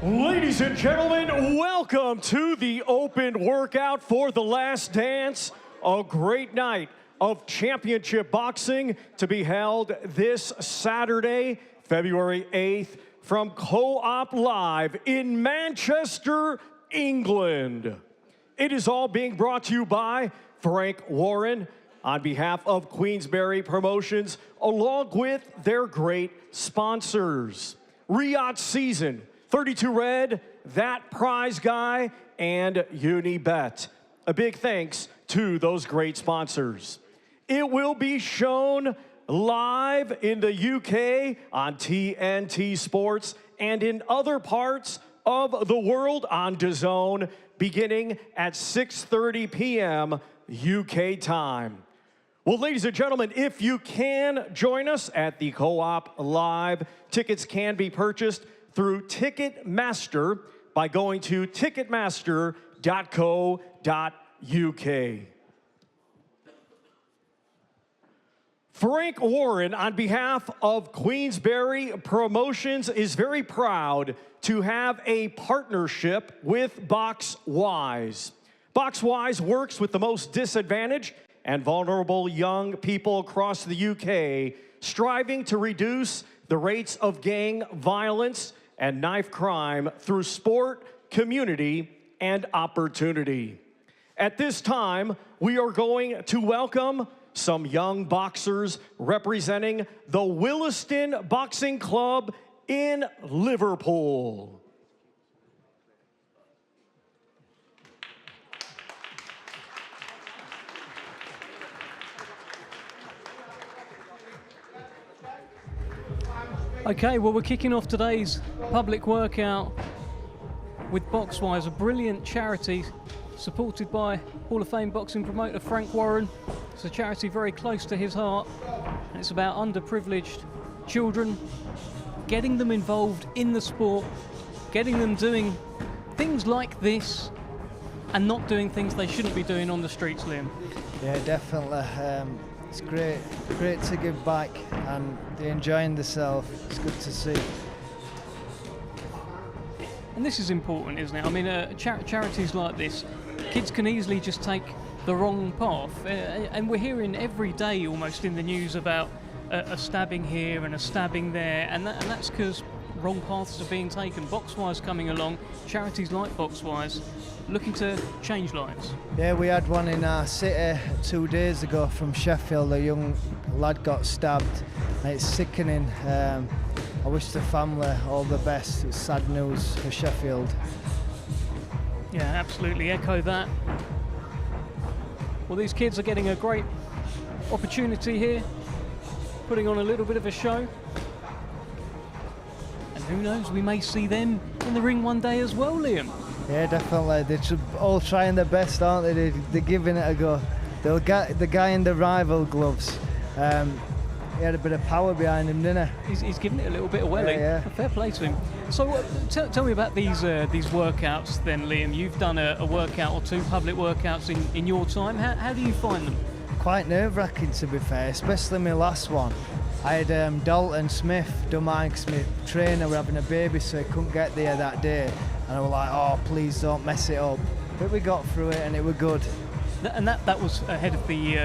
Ladies and gentlemen, welcome to the open workout for The Last Dance. A great night of championship boxing to be held this Saturday, February 8th, from Co-op Live in Manchester, England. It is all being brought to you by Frank Warren on behalf of Queensberry Promotions, along with their great sponsors. Riyadh Season, 32 Red, That Prize Guy, and Unibet. A big thanks to those great sponsors. It will be shown live in the UK on TNT Sports and in other parts of the world on DAZN beginning at 6:30 p.m. UK time. Well, ladies and gentlemen, if you can join us at the Co-op Live, tickets can be purchased through Ticketmaster by going to ticketmaster.co.uk. Frank Warren, on behalf of Queensberry Promotions, is very proud to have a partnership with Boxwise. Boxwise works with the most disadvantaged and vulnerable young people across the UK, striving to reduce the rates of gang violence and knife crime through sport, community, and opportunity. At this time, we are going to welcome some young boxers representing the Williston Boxing Club in Liverpool. Okay, well, we're kicking off today's public workout with Boxwise, a brilliant charity supported by Hall of Fame boxing promoter Frank Warren. It's a charity very close to his heart, and it's about underprivileged children, getting them involved in the sport, getting them doing things like this and not doing things they shouldn't be doing on the streets, Liam. Yeah, definitely. It's great to give back, and they're enjoying themselves. It's good to see. And this is important, isn't it? I mean, charities like this, kids can easily just take the wrong path. And we're hearing every day almost in the news about a stabbing here and a stabbing there, and that's because wrong paths are being taken. Boxwise coming along, charities like Boxwise, looking to change lives. Yeah, we had one in our city 2 days ago from Sheffield. A young lad got stabbed, and it's sickening. I wish the family all the best. It's sad news for Sheffield. Yeah, absolutely echo that. Well, these kids are getting a great opportunity here, putting on a little bit of a show. And who knows, we may see them in the ring one day as well, Liam. Yeah, definitely. They're all trying their best, aren't they? They're giving it a go. They'll get the guy in the rival gloves. He had a bit of power behind him, didn't he? He's giving it a little bit of welling. Yeah. Fair play to him. So tell me about these workouts then, Liam. You've done a workout or two, public workouts in your time. How do you find them? Quite nerve-wracking, to be fair, especially my last one. I had Dalton Smith do mine because my trainer were having a baby, so he couldn't get there that day. And I was like, oh, please don't mess it up. But we got through it, and it was good. And that was ahead of the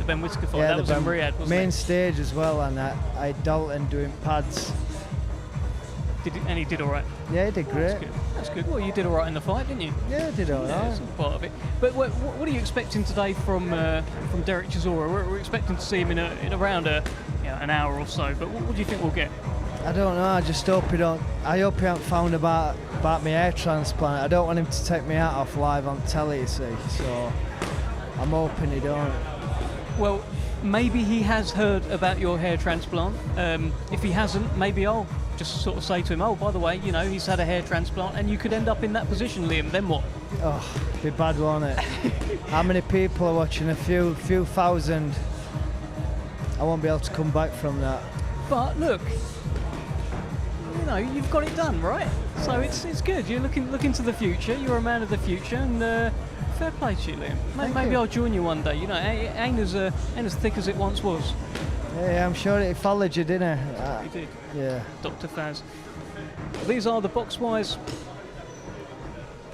Ben Whitaker fight. Yeah, that was in Riyadh, wasn't main it? stage as well, and I had Dalton doing pads. And he did all right? Yeah, he did great. That's good. Well, you did all right in the fight, didn't you? Yeah, I did all right. That's part of it. But what are you expecting today from Derek Chisora? We're expecting to see him in around an hour or so. But what do you think we'll get? I don't know. I just hope he don't. I hope he hasn't found about my hair transplant. I don't want him to take my hat off live on telly, you see. So I'm hoping he don't. Well, maybe he has heard about your hair transplant. If he hasn't, maybe I'll just sort of say to him, oh, by the way, you know, he's had a hair transplant, and you could end up in that position, Liam. Then what? Oh, be bad, won't it? How many people are watching? A few thousand. I won't be able to come back from that. But look, you know, you've got it done, right? So it's good. You're looking to the future. You're a man of the future, and fair play to you, Liam. Maybe I'll join you one day. You know, ain't as thick as it once was. Yeah, I'm sure it followed you, didn't it? He did. Yeah. Dr. Faz. These are the Boxwise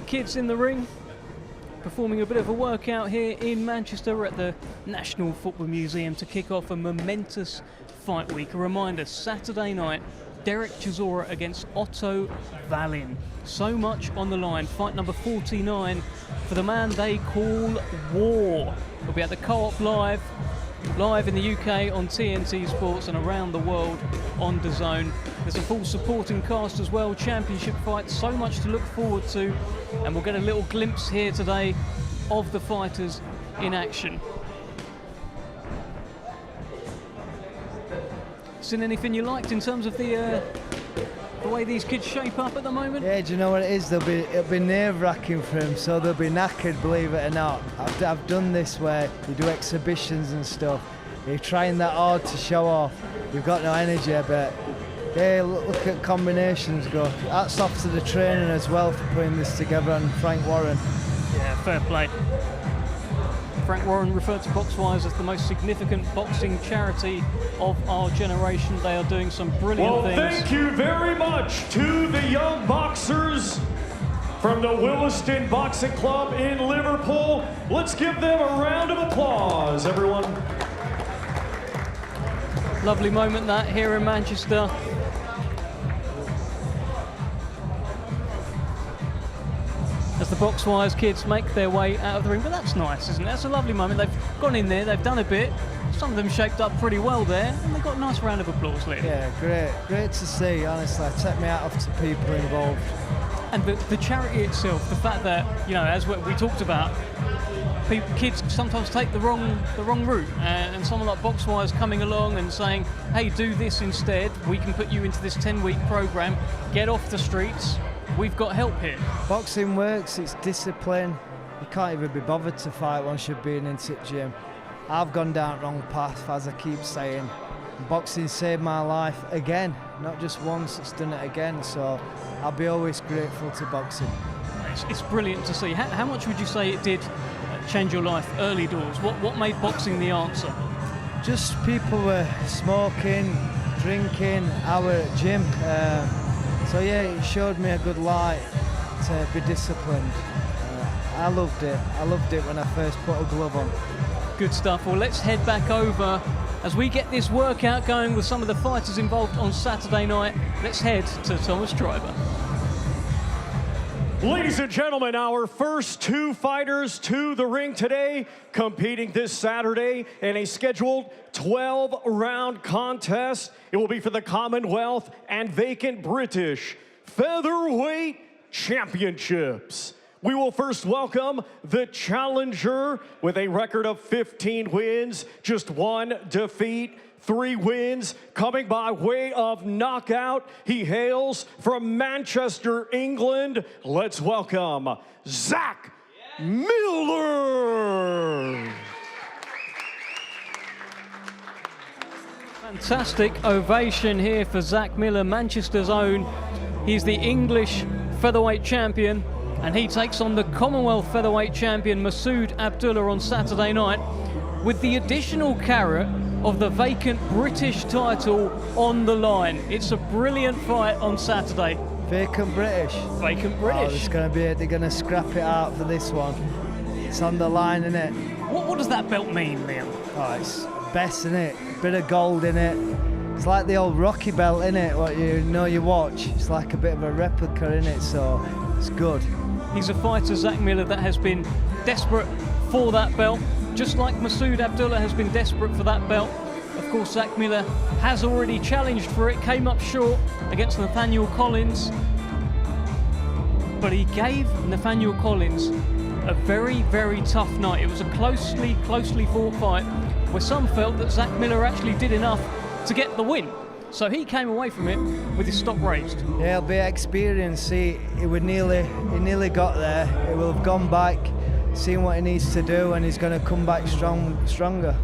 kids in the ring, performing a bit of a workout here in Manchester at the National Football Museum to kick off a momentous fight week. A reminder, Saturday night, Derek Chisora against Otto Wallin. So much on the line. Fight number 49 for the man they call War. We'll be at the Co-op live in the UK on TNT Sports and around the world on DAZN. There's a full supporting cast as well, championship fights, so much to look forward to, and we'll get a little glimpse here today of the fighters in action. Seen anything you liked in terms of the way these kids shape up at the moment? Yeah, do you know what it is? It'll be nerve-wracking for them, so they'll be knackered, believe it or not. I've done this where you do exhibitions and stuff. You're trying that hard to show off. You've got no energy, but yeah, look at combinations go. Hats off to the trainer as well for putting this together, and Frank Warren. Yeah, fair play. Frank Warren referred to Boxwise as the most significant boxing charity of our generation. They are doing some brilliant things. Well, thank you very much to the young boxers from the Williston Boxing Club in Liverpool. Let's give them a round of applause, everyone. Lovely moment that here in Manchester. As the Boxwise kids make their way out of the ring, but that's nice, isn't it? That's a lovely moment. They've gone in there, they've done a bit. Some of them shaped up pretty well there, and they got a nice round of applause, Liam. Yeah, great to see, honestly. Take me out of to people involved. And the charity itself, the fact that, you know, as we talked about, kids sometimes take the wrong route, and someone like Boxwise coming along and saying, hey, do this instead, we can put you into this 10-week program, get off the streets, we've got help here. Boxing works, it's discipline. You can't even be bothered to fight once you've been into the gym. I've gone down the wrong path, as I keep saying. Boxing saved my life again, not just once, it's done it again, so I'll be always grateful to boxing. It's brilliant to see. How much would you say it did change your life early doors? What made boxing the answer? Just people were smoking, drinking, our gym. So yeah, it showed me a good light to be disciplined. I loved it. I loved it when I first put a glove on. Good stuff. Well, let's head back over as we get this workout going with some of the fighters involved on Saturday night. Let's head to Thomas Triber. Ladies and gentlemen, our first two fighters to the ring today, competing this Saturday in a scheduled 12-round contest. It will be for the Commonwealth and vacant British Featherweight Championships. We will first welcome the challenger with a record of 15 wins, just one defeat, 3 wins, coming by way of knockout. He hails from Manchester, England. Let's welcome Zack Miller. Fantastic ovation here for Zack Miller, Manchester's own. He's the English featherweight champion, and he takes on the Commonwealth featherweight champion Masood Abdullah on Saturday night, with the additional carrot of the vacant British title on the line. It's a brilliant fight on Saturday. Vacant British? Vacant Oh, British. it's gonna be, they're going to scrap it out for this one. It's on the line, innit? What does that belt mean, Liam? Oh, it's best, innit? Bit of gold in it. It's like the old Rocky belt, innit? What you watch. It's like a bit of a replica, innit? So it's good. He's a fighter, Zack Miller, that has been desperate for that belt, just like Masood Abdullah has been desperate for that belt. Of course, Zack Miller has already challenged for it, came up short against Nathaniel Collins, but he gave Nathaniel Collins a very, very tough night. It was a closely fought fight where some felt that Zack Miller actually did enough to get the win. So he came away from it with his stock raised. Yeah, it'll be experience. See, he nearly got there. He will have gone back, seen what he needs to do, and he's going to come back stronger.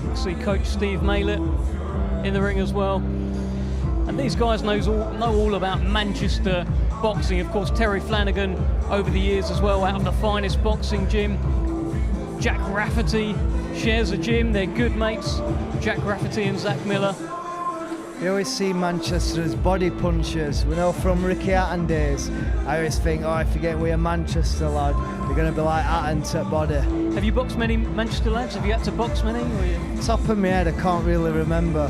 We'll see Coach Steve Maylett in the ring as well. And these guys know all about Manchester boxing. Of course, Terry Flanagan over the years as well, out of the finest boxing gym. Jack Rafferty shares a gym. They're good mates, Jack Rafferty and Zack Miller. You always see Manchester as body punchers. We know from Ricky Hatton days. I always think, oh, if you get with a Manchester lad, you're going to be like Hatton to body. Have you boxed many Manchester lads? Have you had to box many? Top of my head, I can't really remember.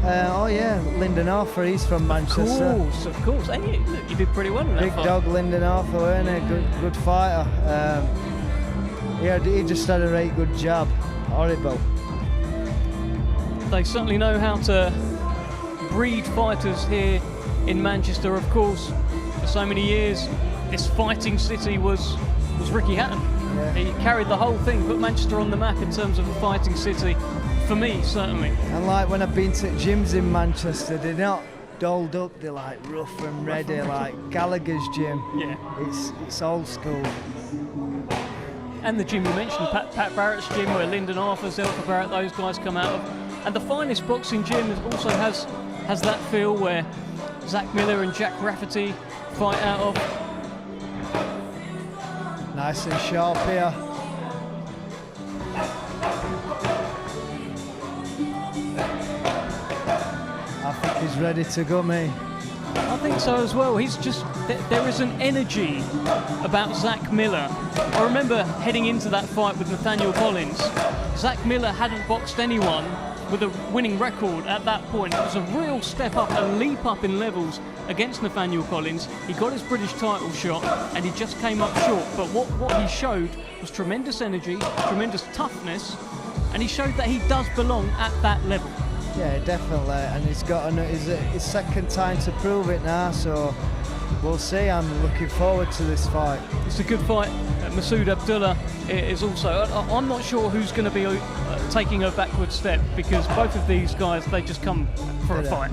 Oh yeah, Lyndon Arthur, he's from Manchester. Of course. And you did pretty well in that Big fight. dog Lyndon Arthur, weren't he? Good fighter. Yeah, he just had a very good jab. Horrible. They certainly know how to breed fighters here in Manchester, of course. For so many years, this fighting city was Ricky Hatton. Yeah. He carried the whole thing, put Manchester on the map in terms of a fighting city. For me, certainly. And like when I've been to gyms in Manchester, they're not dolled up, they're like rough and ready, like Gallagher's gym. Yeah. It's old school. And the gym you mentioned, Pat Barrett's gym, where Lyndon Arthur, Zelfa Barrett, those guys come out of. And the finest boxing gym also has that feel where Zack Miller and Jack Rafferty fight out of. Nice and sharp here. I think he's ready to go, me. I think so as well. He's just, there is an energy about Zack Miller. I remember heading into that fight with Nathaniel Collins. Zack Miller hadn't boxed anyone with a winning record at that point. It was a real step up, a leap up in levels against Nathaniel Collins. He got his British title shot and he just came up short. But what he showed was tremendous energy, tremendous toughness, and he showed that he does belong at that level. Yeah, definitely, and he's got his second time to prove it now, so we'll see. I'm looking forward to this fight. It's a good fight. Masood Abdullah is also. I'm not sure who's going to be taking a backward step, because both of these guys, they just come for a fight.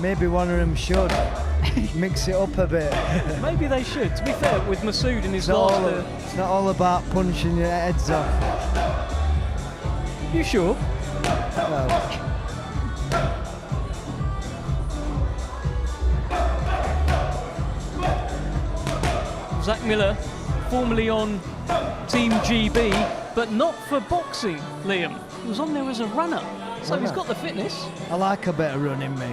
Maybe one of them should mix it up a bit. Maybe they should. To be fair, with Masood in his last... It's not all about punching your heads off. You sure? Well, Zack Miller, formerly on Team GB, but not for boxing, Liam. He was on there as a runner, so he's got the fitness. I like a bit of running, me.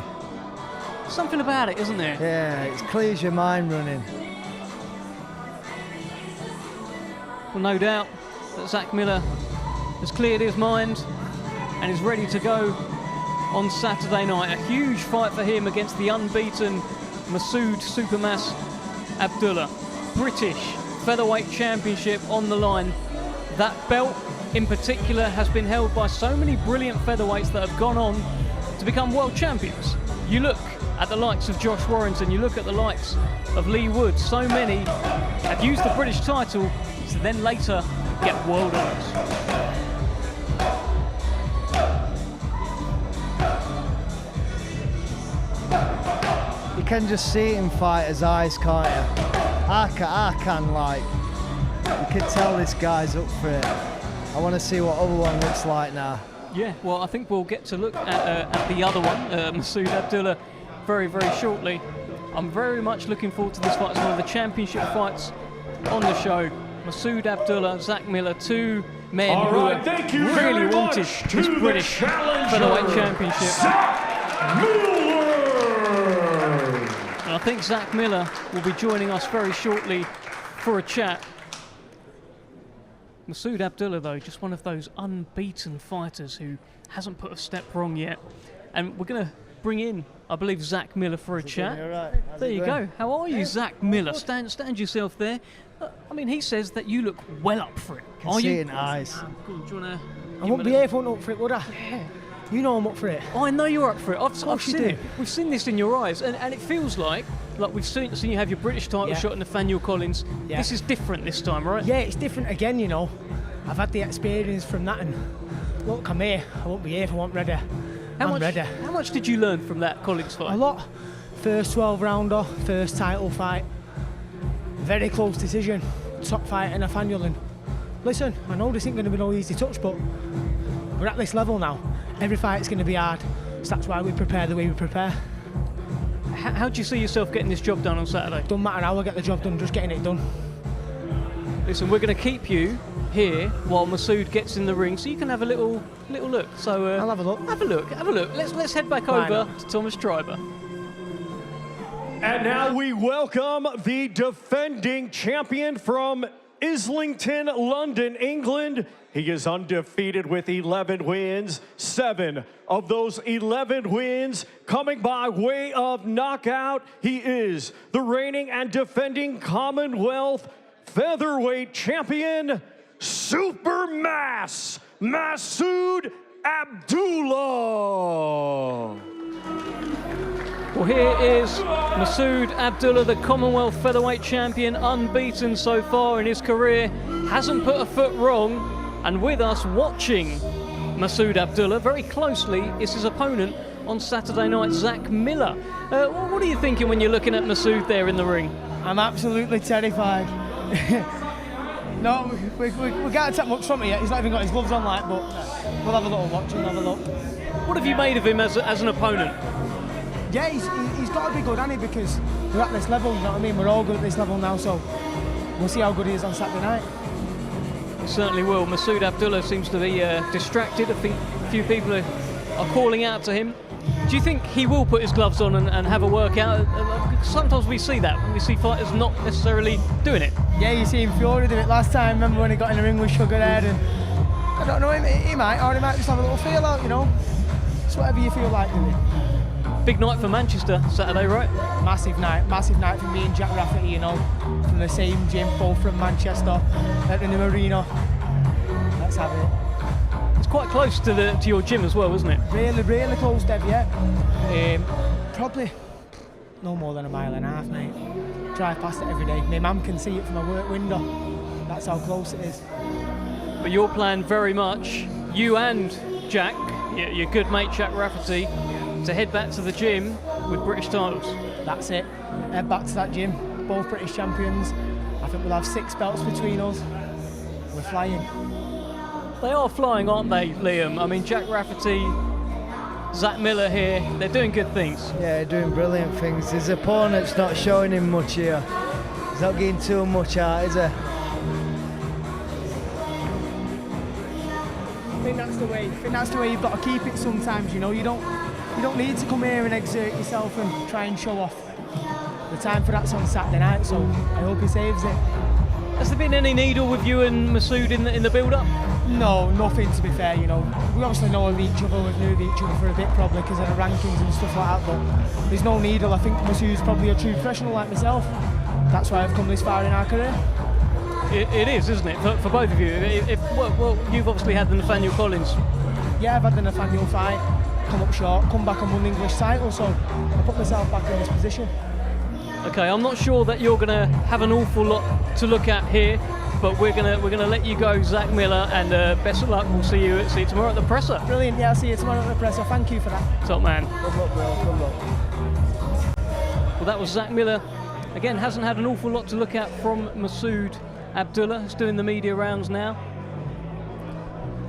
Something about it, isn't there? Yeah, it clears your mind running. Well, no doubt that Zack Miller has cleared his mind and is ready to go on Saturday night. A huge fight for him against the unbeaten Masood Supermass Abdullah. British featherweight championship on the line. That belt in particular has been held by so many brilliant featherweights that have gone on to become world champions. You look at the likes of Josh Warrington, you look at the likes of Lee Wood, so many have used the British title to then later get world honours. You can just see it in fighters' eyes, can't you? I can, like, you can tell this guy's up for it. I want to see what other one looks like now. Yeah, well, I think we'll get to look at the other one, Masood Abdullah, very, very shortly. I'm very much looking forward to this fight. It's one of the championship fights on the show. Masood Abdullah, Zack Miller, two men who really wanted this British featherweight championship. Zack Miller! And I think Zack Miller will be joining us very shortly for a chat. Masood Abdullah, though, just one of those unbeaten fighters who hasn't put a step wrong yet. And we're going to bring in, I believe, Zack Miller for a chat. Right. There you go. How are you, Zack Miller? Stand yourself there. I mean, he says that you look well up for it. Can see it in eyes. Cool. Do you wanna I wouldn't be here if I wasn't up for it, would I? Yeah. You know I'm up for it. Oh, I know you're up for it. I've seen you it. do. We've seen this in your eyes, and it feels like we've seen you have your British title Yeah. shot at Nathaniel Collins. Yeah. This is different this time, right? Yeah, it's different again, you know. I've had the experience from that, and look, I'm here. I won't be here if I wasn't ready. I'm ready. How much did you learn from that Collins fight? A lot. First 12-rounder, first title fight. Very close decision. Top fight in Nathaniel. And listen, I know this ain't going to be no easy touch, but we're at this level now. Every fight's going to be hard. So that's why we prepare the way we prepare. How do you see yourself getting this job done on Saturday? Don't matter how I get the job done, just getting it done. Listen, we're going to keep you here while Masood gets in the ring, so you can have a little look. So I'll have a look. Have a look. Let's head back over to Thomas Treiber. And now we welcome the defending champion from Islington, London, England. He is undefeated with 11 wins. 7 of those 11 wins coming by way of knockout. He is the reigning and defending Commonwealth featherweight champion, Supermass Masood Abdullah. Well, here is Masood Abdullah, the Commonwealth featherweight champion, unbeaten so far in his career, hasn't put a foot wrong, and with us watching Masood Abdullah very closely is his opponent on Saturday night, Zack Miller. What are you thinking when you're looking at Masood there in the ring? I'm absolutely terrified. No, we can't take much from it yet. He's not even got his gloves on, but we'll have a little watch and have a look. What have you made of him as an opponent? Yeah, he's got to be good, hasn't he? Because we're at this level, you know what I mean? We're all good at this level now, so we'll see how good he is on Saturday night. He certainly will. Masood Abdullah seems to be distracted. I think a few people are calling out to him. Do you think he will put his gloves on and have a workout? Sometimes we see that when we see fighters not necessarily doing it. Yeah, you see him Fury did it last time. Remember when he got in the ring with Sugarhead? And I don't know, he might, or he might just have a little feel out, you know. It's whatever you feel like doing. Big night for Manchester Saturday, right? Massive night for me and Jack Rafferty, you know, from the same gym, both from Manchester, at the new arena. Let's have it. It's quite close to your gym as well, isn't it? Really close, Dev, yeah. Probably no more than a mile and a half, mate. Drive past it every day. My mum can see it from my work window. That's how close it is. But your plan very much, you and Jack, your good mate Jack Rafferty, to head back to the gym with British titles. That's it. Head back to that gym. Both British champions. I think we'll have 6 belts between us. We're flying. They are flying, aren't they, Liam? I mean, Jack Rafferty, Zack Miller here, they're doing good things. Yeah, doing brilliant things. His opponent's not showing him much here. He's not getting too much out, is he? I think that's the way you've got to keep it sometimes, you know. You don't need to come here and exert yourself and try and show off. The time for that's on Saturday night, so I hope he saves it. Has there been any needle with you and Masood in the build-up? No, nothing, to be fair, you know. We obviously know of each other, we've known each other for a bit probably because of the rankings and stuff like that, but there's no needle. I think Masood's probably a true professional like myself. That's why I've come this far in our career. It is, isn't it, for both of you? Well, you've obviously had the Nathaniel Collins. Yeah, I've had the Nathaniel fight, come up short, come back and won the English title, so I put myself back in this position. Okay, I'm not sure that you're going to have an awful lot to look at here, but we're gonna let you go, Zack Miller, and best of luck. We'll see you tomorrow at the presser. Brilliant, yeah, I'll see you tomorrow at the presser. Thank you for that. Top man. Good luck, bro. Good luck. Well, that was Zack Miller. Again, hasn't had an awful lot to look at from Masood Abdullah. He's doing the media rounds now.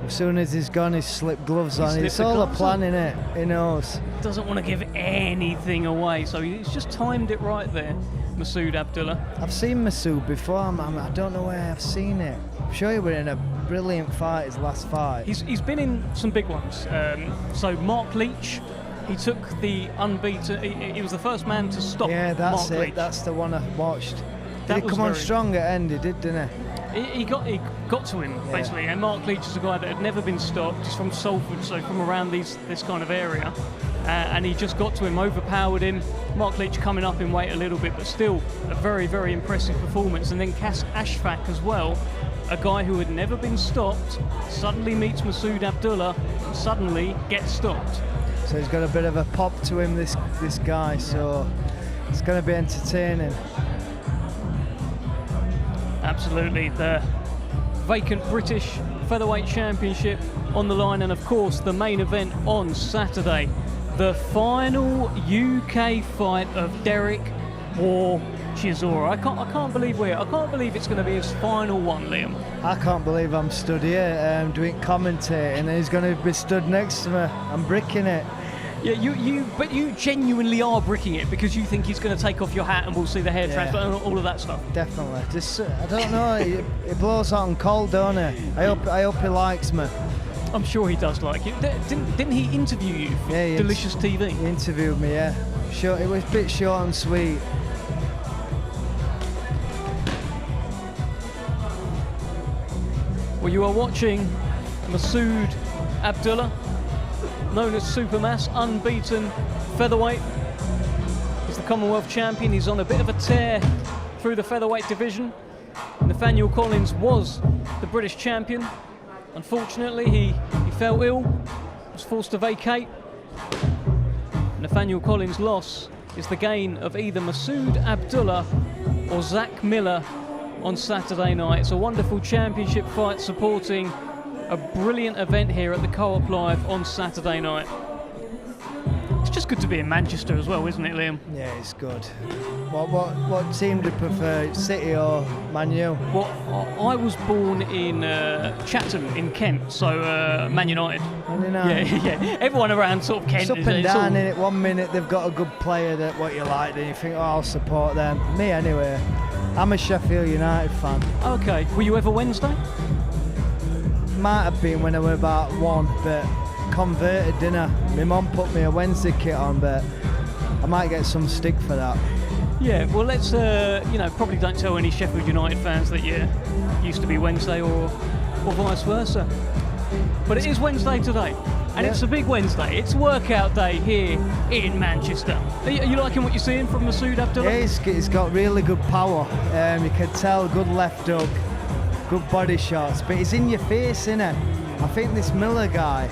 As soon as he's gone, he's slipped gloves on. It's all a plan, innit? He knows. Doesn't want to give anything away, so he's just timed it right there, Masood Abdullah. I've seen Masood before. I don't know where I've seen it. I'm sure he was in a brilliant fight, his last fight. He's been in some big ones. So Mark Leach, he took the unbeaten. He was the first man to stop. Yeah, that's Mark it. Leach. That's the one I watched. That Did he was come on very- strong at end? He did, didn't he? He got to him, basically, and Mark Leach is a guy that had never been stopped. He's from Salford, so from around this kind of area, and he just got to him, overpowered him. Mark Leach coming up in weight a little bit, but still a very, very impressive performance. And then Cass Ashfaq as well, a guy who had never been stopped, suddenly meets Masood Abdullah, and suddenly gets stopped. So he's got a bit of a pop to him, this guy, so it's going to be entertaining. Absolutely, the vacant British Featherweight Championship on the line, and of course the main event on Saturday, the final UK fight of Derek Chisora. I can't believe it's going to be his final one, Liam. I can't believe I'm stood here doing commentating and he's going to be stood next to me. I'm bricking it. Yeah, but you genuinely are bricking it because you think he's going to take off your hat and we'll see the hair transfer and all of that stuff. Definitely. Just, I don't know. It blows out and cold, don't it? I hope he likes me. I'm sure he does like you. Didn't he interview you for Delicious TV? He interviewed me, yeah. Sure, it was a bit short and sweet. Well, you are watching Masood Abdullah, known as Supermass, unbeaten featherweight. He's the Commonwealth champion. He's on a bit of a tear through the featherweight division. Nathaniel Collins was the British champion. Unfortunately, he fell ill, was forced to vacate. Nathaniel Collins' loss is the gain of either Masood Abdullah or Zack Miller on Saturday night. It's a wonderful championship fight supporting a brilliant event here at the Co-op Live on Saturday night. It's just good to be in Manchester as well, isn't it, Liam? Yeah, it's good. What team do you prefer, City or Man U? Well, I was born in Chatham in Kent, so Man United. Man United. Yeah. Everyone around sort of Kent. It's up and down in it. 1 minute they've got a good player that what you like, and you think, oh, I'll support them. Me anyway. I'm a Sheffield United fan. Okay. Were you ever Wednesday? Might have been when I was about 1, but converted, didn't I? My mum put me a Wednesday kit on, but I might get some stick for that. Yeah, well, let's, probably don't tell any Sheffield United fans that you used to be Wednesday or vice versa. But it is Wednesday today, and it's a big Wednesday. It's workout day here in Manchester. Are you liking what you're seeing from Masood Abdullah? Yeah, he's got really good power. You can tell, good left hook, good body shots, but he's in your face, innit? I think this Miller guy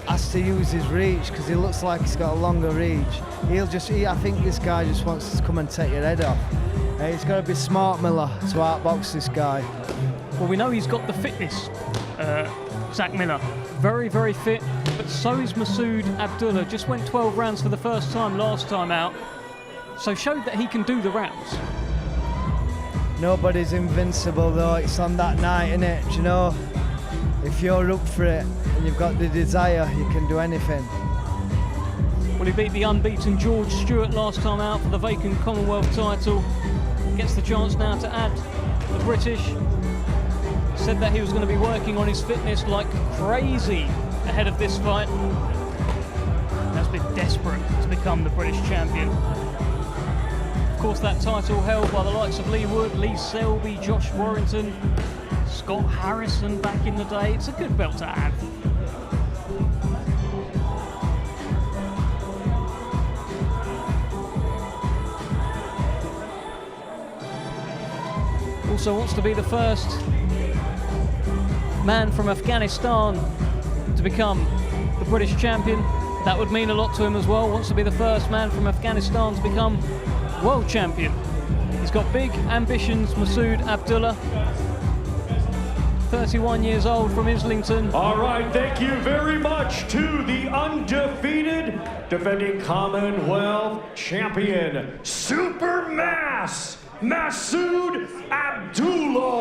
has to use his reach because he looks like he's got a longer reach. I think this guy just wants to come and take your head off. He's got to be smart, Miller, to outbox this guy. Well, we know he's got the fitness, Zack Miller. Very, very fit, but so is Masood Abdullah. Just went 12 rounds for the first time last time out, so showed that he can do the rounds. Nobody's invincible though, it's on that night, innit? Do you know, if you're up for it and you've got the desire, you can do anything. Well, he beat the unbeaten George Stewart last time out for the vacant Commonwealth title. Gets the chance now to add the British. Said that he was going to be working on his fitness like crazy ahead of this fight. Has been desperate to become the British champion. Of course, that title held by the likes of Lee Wood, Lee Selby, Josh Warrington, Scott Harrison back in the day. It's a good belt to have. Also wants to be the first man from Afghanistan to become the British champion. That would mean a lot to him as well. Wants to be the first man from Afghanistan to become world champion. He's got big ambitions, Masood Abdullah. 31 years old from Islington. All right, thank you very much to the undefeated defending Commonwealth champion, Supermass Masood Abdullah.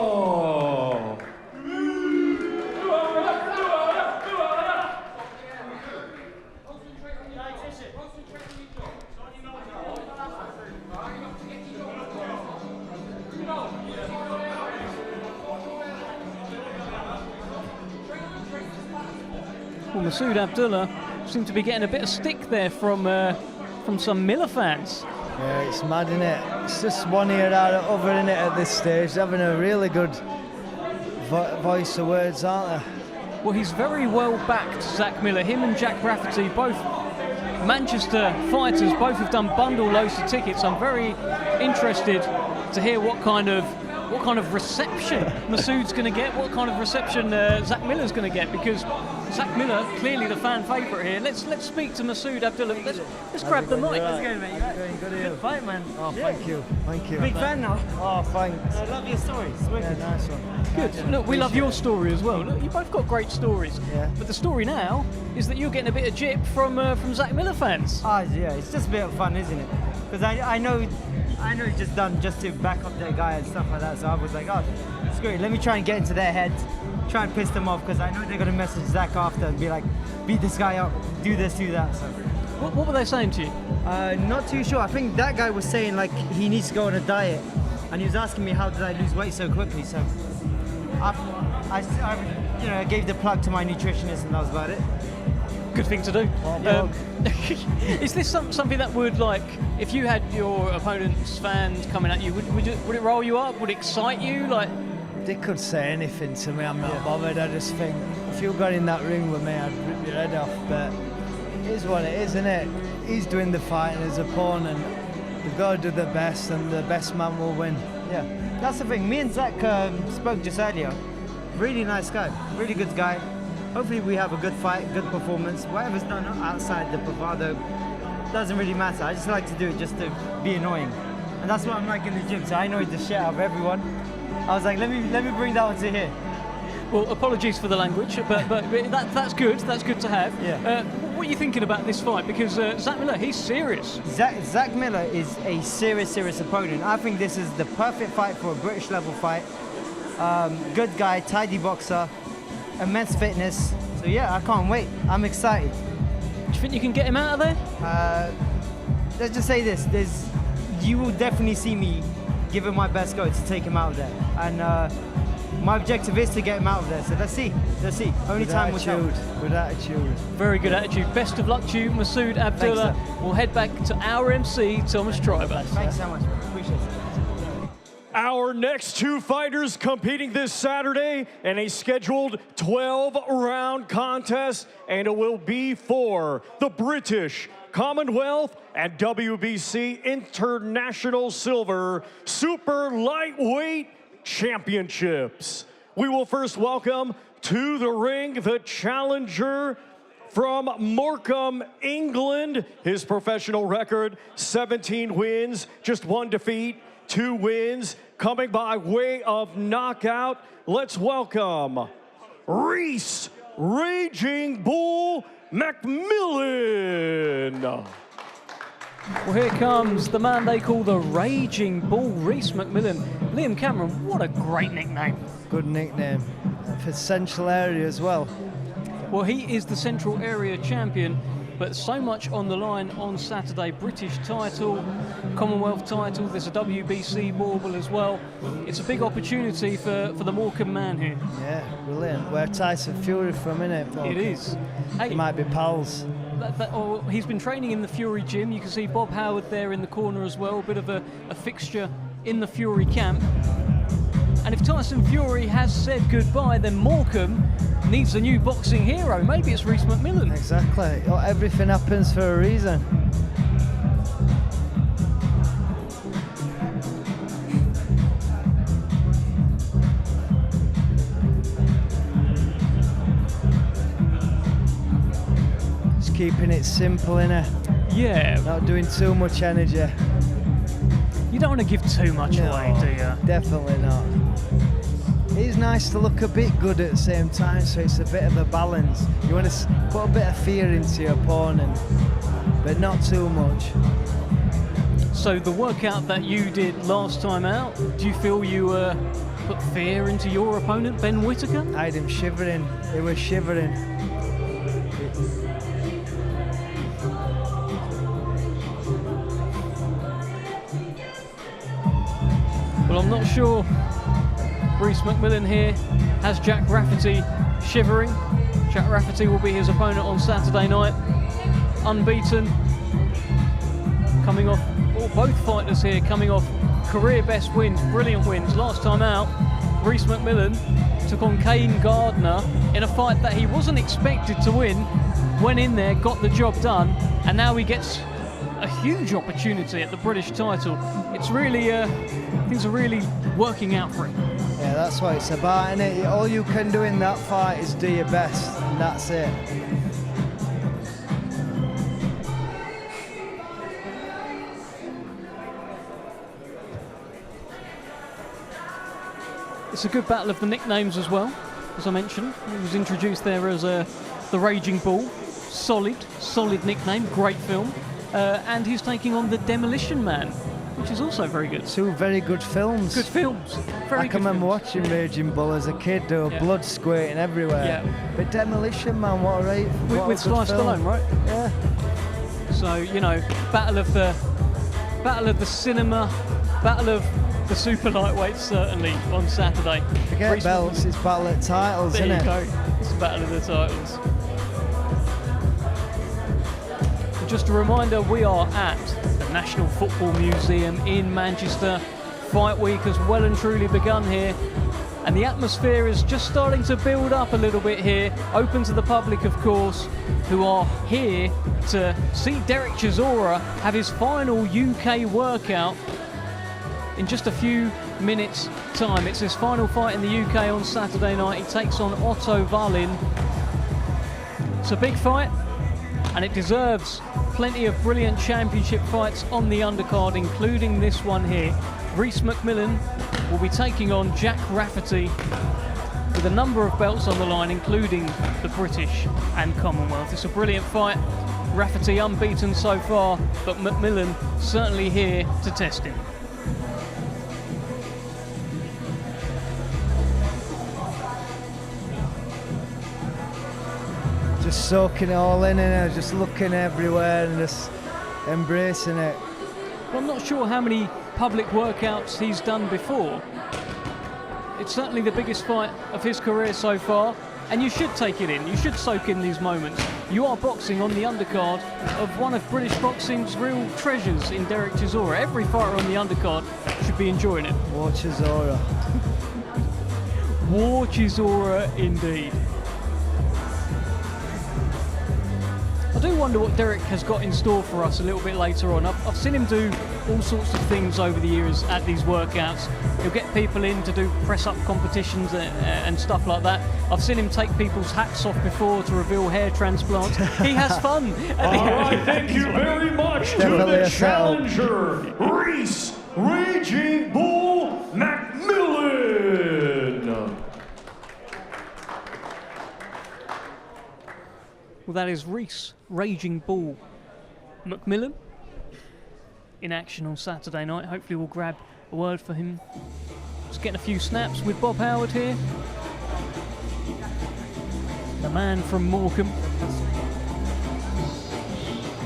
Well, Masood Abdullah seemed to be getting a bit of stick there from some Miller fans. Yeah, it's mad, innit? It's just one ear out of the other, innit, at this stage. Having a really good voice of words, aren't they? Well, he's very well backed, Zack Miller. Him and Jack Rafferty, both Manchester fighters, both have done bundle loads of tickets. I'm very interested to hear what kind of reception Masood's going to get, what kind of reception Zack Miller's going to get, because Zack Miller, clearly the fan favourite here. Let's speak to Masood Abdullah. Let's grab the mic. How's it going, mate? Good fight, man. Oh, thank you. Big fan now. Oh, thanks. I love your stories. Yeah, nice one. Good. Look, we love your story as well. Look, you both got great stories. Yeah. But the story now is that you're getting a bit of jip from Zack Miller fans. Yeah, it's just a bit of fun, isn't it? Because I know it's just done just to back up their guy and stuff like that. So I was like, oh, it's great. Let me try and get into their heads, try and piss them off, because I know they're going to message Zack after and be like, beat this guy up, do this, do that. So. What were they saying to you? Not too sure. I think that guy was saying like he needs to go on a diet, and he was asking me how did I lose weight so quickly. So I gave the plug to my nutritionist, and that was about it. Good thing to do. Is this something that would, like, if you had your opponent's fans coming at you, would it roll you up? Would it excite you? Like, they could say anything to me, I'm not bothered. I just think if you got in that ring with me, I'd rip your head off. But it is what it is, isn't it? He's doing the fight, and his opponent, they've got to do the best, and the best man will win. Yeah, that's the thing. Me and Zack spoke just earlier. Really nice guy, really good guy. Hopefully we have a good fight, good performance. Whatever's done outside the bravado doesn't really matter. I just like to do it just to be annoying. And that's what I'm like in the gym, so I annoyed the shit out of everyone. I was like, let me bring that one to here. Well, apologies for the language, but that's good. That's good to have. Yeah. What are you thinking about this fight? Because Zack Miller, he's serious. Zack Miller is a serious opponent. I think this is the perfect fight for a British level fight. Good guy, tidy boxer, immense fitness. So yeah, I can't wait. I'm excited. Do you think you can get him out of there? Let's just say this: you will definitely see me give it my best go to take him out of there. And my objective is to get him out of there. So let's see. Only time will tell. Good attitude. Very good attitude. Best of luck to you, Masood Abdullah. Thanks, we'll head back to our MC, Thomas Triber. Thanks so much. Appreciate it. Our next two fighters competing this Saturday in a scheduled 12-round contest, and it will be for the British Commonwealth and WBC International Silver Super Lightweight Championships. We will first welcome to the ring the challenger from Morecambe, England. His professional record, 17 wins, just 1 defeat, 2 wins, coming by way of knockout. Let's welcome Reese Raging Bull McMillan. Well, here comes the man they call the Raging Bull, Reese McMillan. Liam Cameron, what a great nickname. Good nickname. For Central area as well. Well, he is the Central Area champion, but so much on the line on Saturday. British title, Commonwealth title, there's a WBC bauble as well. It's a big opportunity for the Morecambe man here. Yeah, brilliant. Where Tyson Fury from, innit? It is. Hey, They might be pals. He's been training in the Fury gym. You can see Bob Howard there in the corner as well, a bit of a fixture in the Fury camp. And if Tyson Fury has said goodbye, then Morecambe needs a new boxing hero. Maybe it's Reese McMillan. Exactly. Everything happens for a reason. Just keeping it simple, innit? Yeah. Not doing too much energy. You don't want to give too much away, do you? Definitely not. It's nice to look a bit good at the same time, so it's a bit of a balance. You want to put a bit of fear into your opponent, but not too much. So the workout that you did last time out, do you feel you put fear into your opponent, Ben Whittaker? I had him shivering. He was shivering. Well, I'm not sure Reese McMillan here has Jack Rafferty shivering. Jack Rafferty will be his opponent on Saturday night. Unbeaten. Coming off, both fighters here coming off career best wins, brilliant wins. Last time out, Reese McMillan took on Kane Gardner in a fight that he wasn't expected to win. Went in there, got the job done, and now he gets a huge opportunity at the British title. It's really, things are really working out for him. Yeah, that's what it's about, innit? All you can do in that fight is do your best, and that's it. It's a good battle of the nicknames as well, as I mentioned. He was introduced there as the Raging Bull. Solid nickname, great film. And he's taking on the Demolition Man, which is also very good. 2 very good films. Good films. I can remember watching Raging Bull as a kid. There were blood squirting everywhere. Yeah. But Demolition Man, what a rate. With Sly Stallone, right? Yeah. So, you know, battle of the cinema, battle of the super lightweights certainly on Saturday. Forget belts, it's battle of titles, there isn't it? There you go, it's a battle of the titles. And just a reminder, we are at the National Football Museum in Manchester. Fight week has well and truly begun here. And the atmosphere is just starting to build up a little bit here. Open to the public, of course, who are here to see Derek Chisora have his final UK workout in just a few minutes' time. It's his final fight in the UK on Saturday night. He takes on Otto Wallin. It's a big fight, and it deserves plenty of brilliant championship fights on the undercard, including this one here. Rhys McMillan will be taking on Jack Rafferty with a number of belts on the line, including the British and Commonwealth. It's a brilliant fight. Rafferty unbeaten so far, but McMillan certainly here to test him. Just soaking it all in and just looking everywhere and just embracing it. Well, I'm not sure how many public workouts he's done before. It's certainly the biggest fight of his career so far, and you should take it in. You should soak in these moments. You are boxing on the undercard of one of British boxing's real treasures in Derek Chisora. Every fighter on the undercard should be enjoying it. War Chisora. War Chisora indeed. I do wonder what Derek has got in store for us a little bit later on. I've seen him do all sorts of things over the years at these workouts. He'll get people in to do press-up competitions and stuff like that. I've seen him take people's hats off before to reveal hair transplants. He has fun. All right, thank you very much to the challenger, Rhys Raging Bull McMillan. Well, that is Rhys Raging Bull McMillan in action on Saturday night. Hopefully we'll grab a word for him. Just getting a few snaps with Bob Howard here. The man from Morecambe.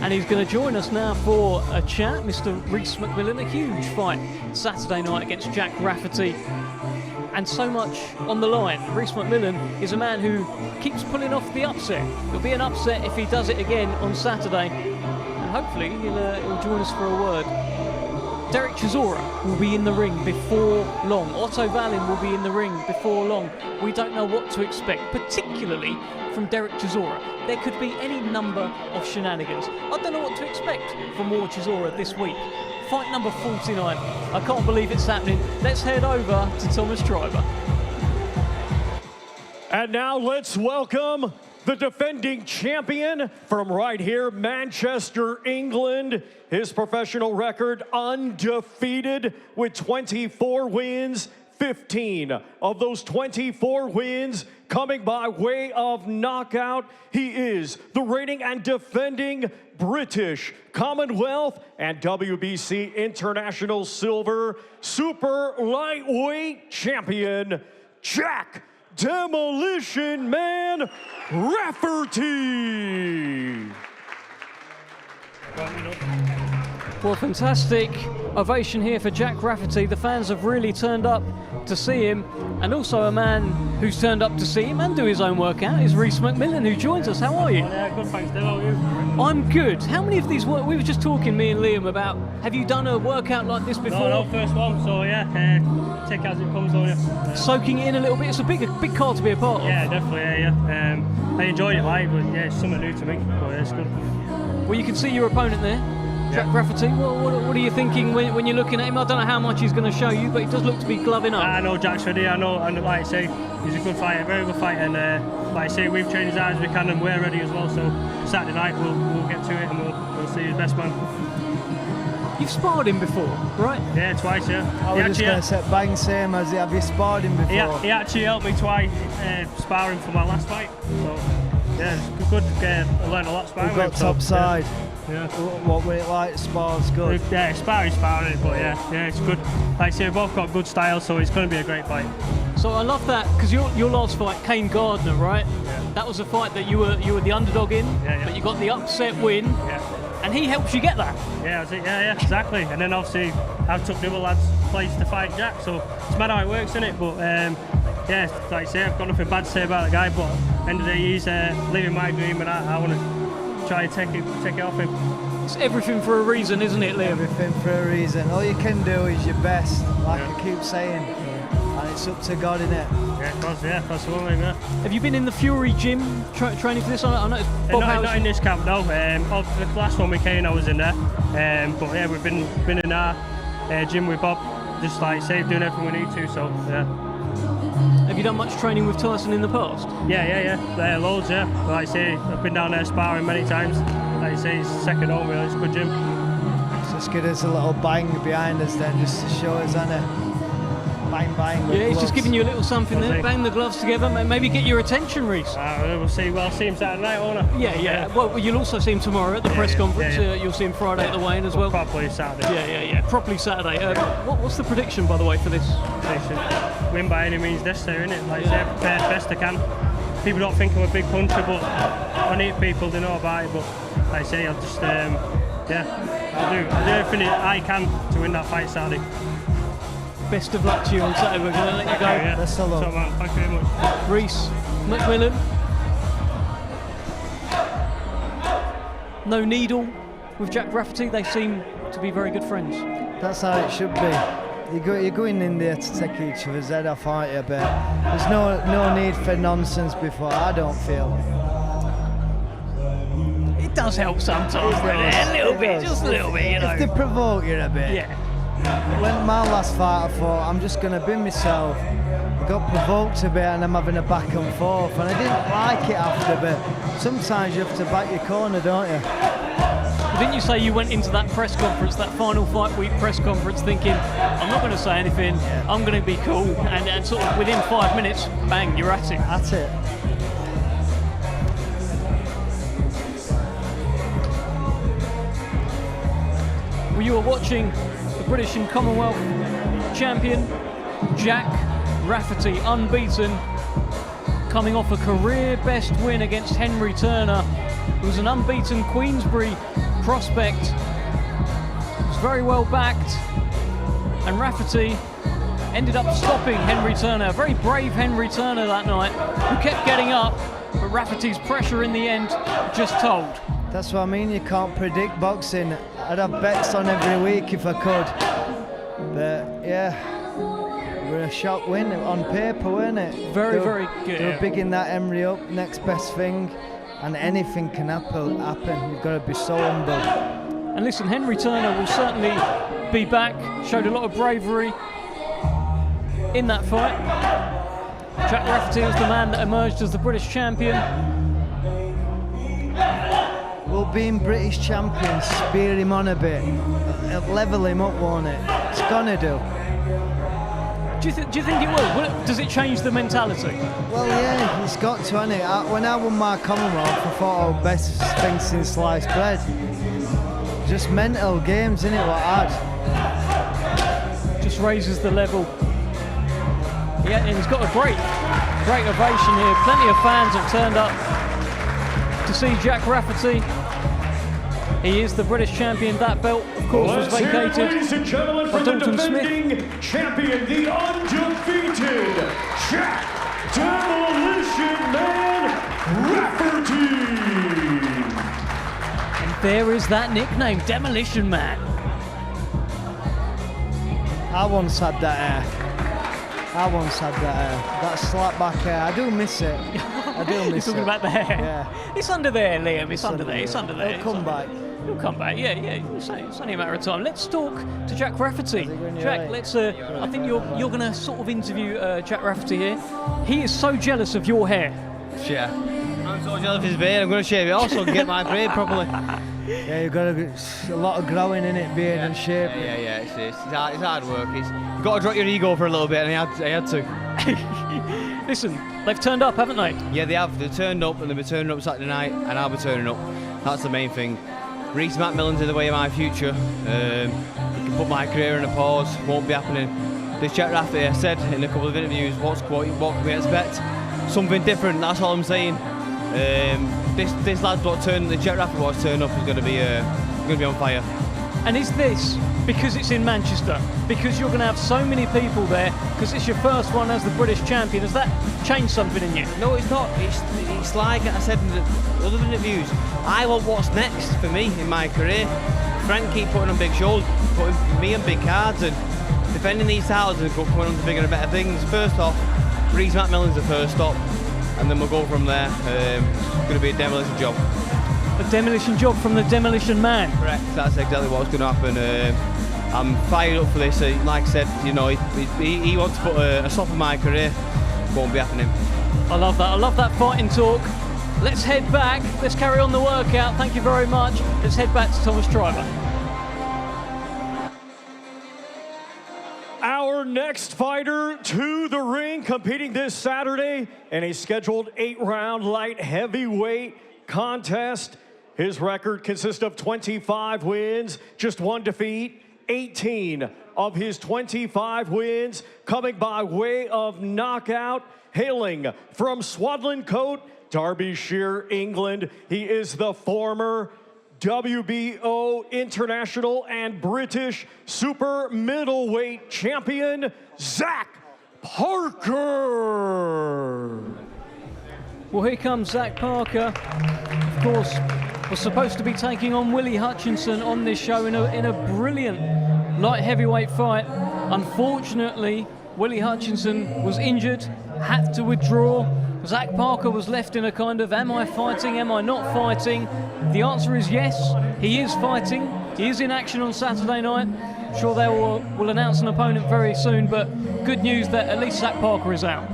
And he's going to join us now for a chat. Mr. Rhys McMillan, a huge fight Saturday night against Jack Rafferty. And so much on the line. Rhys McMillan is a man who keeps pulling off the upset. It'll be an upset if he does it again on Saturday. And hopefully he'll join us for a word. Derek Chisora will be in the ring before long. Otto Wallin will be in the ring before long. We don't know what to expect, particularly from Derek Chisora. There could be any number of shenanigans. I don't know what to expect from War Chisora this week. Fight number 49. I can't believe it's happening. Let's head over to Thomas Triber. And now let's welcome the defending champion from right here, Manchester, England. His professional record undefeated with 24 wins, 15 of those 24 wins coming by way of knockout. He is the reigning and defending British, Commonwealth, and WBC International Silver Super Lightweight Champion, Jack Demolition Man Rafferty. Well, fantastic ovation here for Jack Rafferty. The fans have really turned up to see him, and also a man who's turned up to see him and do his own workout is Rhys McMillan, who joins us. How are you? Yeah, good, thanks, Dave. How are you? I'm good. How many of these we were just talking, me and Liam, about, have you done a workout like this before? No, first one, so yeah, take it as it comes on you. Soaking it in a little bit. It's a big card to be a part of. Yeah, definitely, yeah. I enjoyed it, but yeah, it's something new to me, but yeah, it's good. Well, you can see your opponent there. Jack Rafferty, what are you thinking when you're looking at him? I don't know how much he's going to show you, but he does look to be gloving up. I know Jack's ready, I know, and like I say, he's a good fighter, very good fighter, and like I say, we've trained as hard as we can and we're ready as well, so Saturday night we'll get to it and we'll see his best man. You've sparred him before, right? Yeah, twice, yeah. I was just going to say, bang, same as have you sparred him before? He actually helped me twice sparring for my last fight, so yeah, it's good, I learned a lot sparring. We've got top side. Yeah. What were it like? Spar's good. Yeah, sparring, but yeah, it's good. Like I say, we've both got good style, so it's going to be a great fight. So I love that, because your last fight, Kane Gardner, right? Yeah. That was a fight that you were the underdog in, yeah. but you got the upset win. Yeah. and he helps you get that. Yeah, that's it. Yeah, exactly. And then obviously I've took the other lad's place to fight Jack, so it's mad how it works, isn't it? But yeah, like I say, I've got nothing bad to say about the guy, but at the end of the day, he's living my dream, and I want to try and take it off him. It's everything for a reason, isn't it, Liam? Everything for a reason. All you can do is your best, like I keep saying. And it's up to God, innit? Yeah, that's the one thing, yeah. Have you been in the Fury gym training for this? I know Bob not in this camp, no. The last one we came, I was in there. But yeah, we've been in our gym with Bob, just like say, doing everything we need to, so yeah. Have you done much training with Tyson in the past? Yeah. Loads, yeah. Like I say, I've been down there sparring many times. Like I say, it's second home, really. It's a good gym. So just give us a little bang behind us then, just to show us, Anna. Bang, bang. Yeah, he's just giving you a little something there. Bang the gloves together, maybe get your attention, Reese. We'll see. Well, I'll see him Saturday night, won't I? Yeah. Well, you'll also see him tomorrow at the press conference. You'll see him Friday at the weigh-in as well. Properly Saturday. Yeah. Properly Saturday. What's the prediction, by the way, for this? They should win by any means necessary, innit? Like I say, prepare best I can. People don't think I'm a big puncher, but I need people to know about it. But like I say, I'll just, I'll do everything I can to win that fight Saturday. Best of luck to you on Saturday. We're going to let you go. Yeah. Best of luck. So, man, thank you very much. Reese, McMillan. No needle with Jack Rafferty. They seem to be very good friends. That's how it should be. You're going in there to take each other's head off, aren't you? But there's no need for nonsense before, I don't feel. It does help sometimes, a little bit, just a little bit, you know. If they provoke you a bit. Yeah. When my last fight, I thought, I'm just going to be myself. I got provoked a bit and I'm having a back and forth. And I didn't like it after, but sometimes you have to back your corner, don't you? Didn't you say you went into that press conference, that final fight week press conference, thinking, I'm not going to say anything, I'm going to be cool, and sort of within 5 minutes, bang, you're at it. That's it. Well, you are watching the British and Commonwealth champion, Jack Rafferty, unbeaten, coming off a career best win against Henry Turner, who was an unbeaten Queensberry prospect. Was very well backed, and Rafferty ended up stopping Henry Turner. A very brave Henry Turner that night, who kept getting up, but Rafferty's pressure in the end just told. That's what I mean, you can't predict boxing. I'd have bets on every week if I could. But yeah, we're a shock win on paper, weren't it? Very good. They were bigging that Henry up, next best thing, and anything can happen. You've got to be so humble. And listen, Henry Turner will certainly be back. Showed a lot of bravery in that fight. Jack Rafferty was the man that emerged as the British champion. Well, being British champion, spear him on a bit, level him up, won't it? It's gonna do. Do you think it will? Does it change the mentality? Well, yeah, it's got to, hasn't it? When I won my Commonwealth, I thought, oh, best thing since sliced bread. Just mental games, innit, what I had. Just raises the level. Yeah, and he's got a great ovation here. Plenty of fans have turned up to see Jack Rafferty. He is the British champion. That belt, of course, was vacated. Ladies and gentlemen, for the defending champion, the undefeated Jack Demolition Man Rafferty. And there is that nickname, Demolition Man. I once had that hair. That slap back hair. I do miss it. I do miss it. You're talking about the hair? Yeah. It's under there, Liam. It's under there. It'll come back. He'll come back. Yeah. It's only a matter of time. Let's talk to Jack Rafferty. Jack, let's. I think you're going to sort of interview Jack Rafferty here. He is so jealous of your hair. Yeah. I'm so jealous of his beard. I'm going to shave it off so I can get my beard properly. Yeah, you've got a lot of growing in it, beard and shape. Yeah. It's hard work. You've got to drop your ego for a little bit, and I had to. Listen, they've turned up, haven't they? Yeah, they have. They've turned up, and they'll be turning up Saturday night, and I'll be turning up. That's the main thing. Reese McMillan's in the way of my future. You can put my career in a pause. Won't be happening. This Jack Rafferty, I said in a couple of interviews, what can we expect? Something different. That's all I'm saying. This lad's what the Jack Rafferty what's turned up is going to be going to be on fire. And is this because it's in Manchester? Because you're going to have so many people there, because it's your first one as the British champion. Has that changed something in you? No, it's not. It's like I said in the other interviews, I want what's next for me in my career. Frank keep putting on big shows, putting me on big cards and defending these titles and coming on to bigger and better things. First off, Reece McMillan's the first stop, and then we'll go from there. It's going to be a demolition job. A demolition job from the demolition man. Correct, that's exactly what's going to happen. I'm fired up for this. Like I said, you know, he wants to put a stop in my career. Won't be happening. I love that. I love that fighting talk. Let's head back. Let's carry on the workout. Thank you very much. Let's head back to Thomas Triber. Our next fighter to the ring, competing this Saturday in a scheduled 8-round light heavyweight contest. His record consists of 25 wins, just 1 defeat. 18 of his 25 wins coming by way of knockout. Hailing from Swadlincote, Derbyshire, England, he is the former WBO International and British Super Middleweight Champion, Zack Parker. Well, here comes Zack Parker. Of course, was supposed to be taking on Willie Hutchinson on this show in a brilliant light heavyweight fight. Unfortunately, Willie Hutchinson was injured, had to withdraw. Zack Parker was left in a kind of, am I fighting, am I not fighting? The answer is yes, he is fighting. He is in action on Saturday night. I'm sure they will announce an opponent very soon, but good news that at least Zack Parker is out.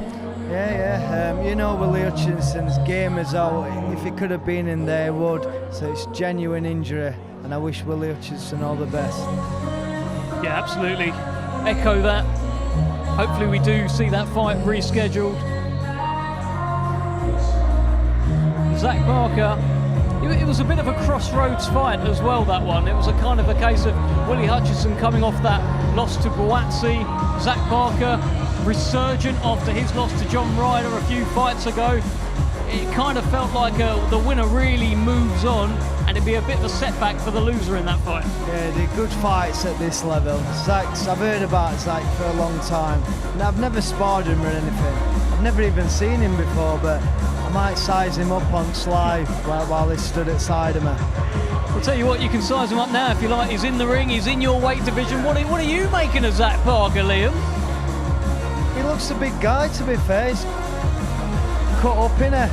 You know, Willie Hutchinson's game is out. If he could have been in there, he would. So it's genuine injury, and I wish Willie Hutchinson all the best. Yeah, absolutely. Echo that. Hopefully we do see that fight rescheduled. Zack Parker, it was a bit of a crossroads fight as well, that one. It was a kind of a case of Willie Hutchinson coming off that loss to Boazzi. Zack Parker resurgent after his loss to John Ryder a few fights ago. It kind of felt like the winner really moves on, and it'd be a bit of a setback for the loser in that fight. Yeah, they're good fights at this level. I've heard about Zack for a long time, and I've never sparred him or anything. I've never even seen him before, but I might size him up on Sly while he stood at side of me. I'll tell you what, you can size him up now if you like. He's in the ring, he's in your weight division. What are you making of Zack Parker, Liam? He looks a big guy, to be fair. He's cut up in it.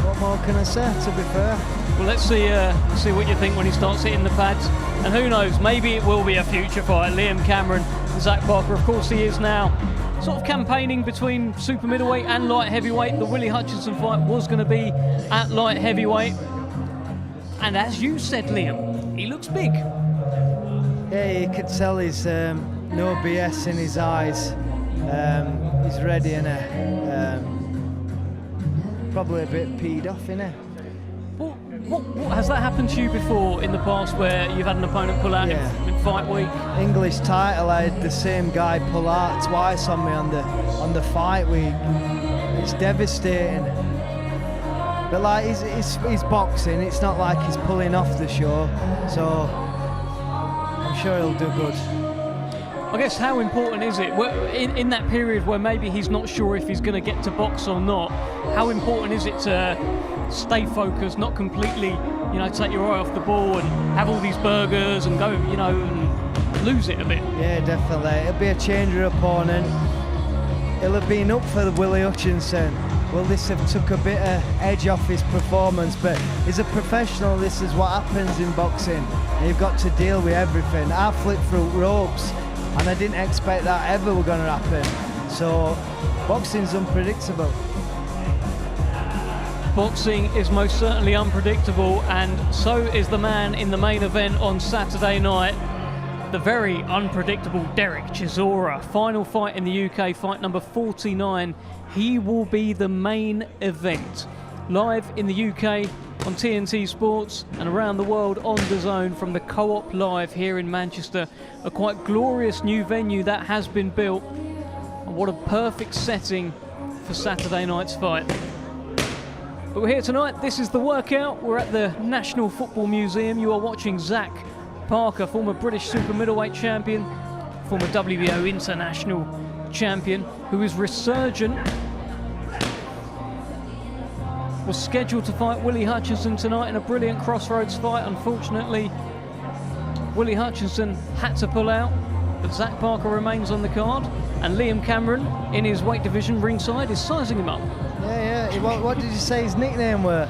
What more can I say, to be fair? Well, let's see what you think when he starts hitting the pads. And who knows, maybe it will be a future fight. Liam Cameron and Zack Parker, of course he is now sort of campaigning between super middleweight and light heavyweight. The Willie Hutchinson fight was going to be at light heavyweight. And as you said, Liam, he looks big. Yeah, you could tell he's no BS in his eyes. He's ready, innit? Probably a bit peed off, innit? What has that happened to you before in the past where you've had an opponent pull out in fight week? English title, I had the same guy pull out twice on me on the fight week. It's devastating. But like he's boxing, it's not like he's pulling off the show, so I'm sure he'll do good. I guess how important is it in that period where maybe he's not sure if he's going to get to box or not? How important is it to stay focused, not completely, take your eye off the ball and have all these burgers and go, and lose it a bit? Yeah, definitely. It'll be a changer opponent. He'll have been up for the Willie Hutchinson. Will this have took a bit of edge off his performance? But he's a professional. This is what happens in boxing. And you've got to deal with everything. I flipped through ropes, and I didn't expect that ever were going to happen. So boxing's unpredictable. Boxing is most certainly unpredictable, and so is the man in the main event on Saturday night. The very unpredictable Derek Chisora. Final fight in the UK, fight number 49. He will be the main event. Live in the UK on TNT Sports and around the world on DAZN from the Co-op Live here in Manchester. A quite glorious new venue that has been built. And what a perfect setting for Saturday night's fight. But we're here tonight. This is the workout. We're at the National Football Museum. You are watching Zack Parker, former British super middleweight champion, former WBO international champion, who is resurgent. Was scheduled to fight Willie Hutchinson tonight in a brilliant crossroads fight. Unfortunately, Willie Hutchinson had to pull out, but Zack Parker remains on the card, and Liam Cameron, in his weight division ringside, is sizing him up. Yeah. What did you say his nickname were?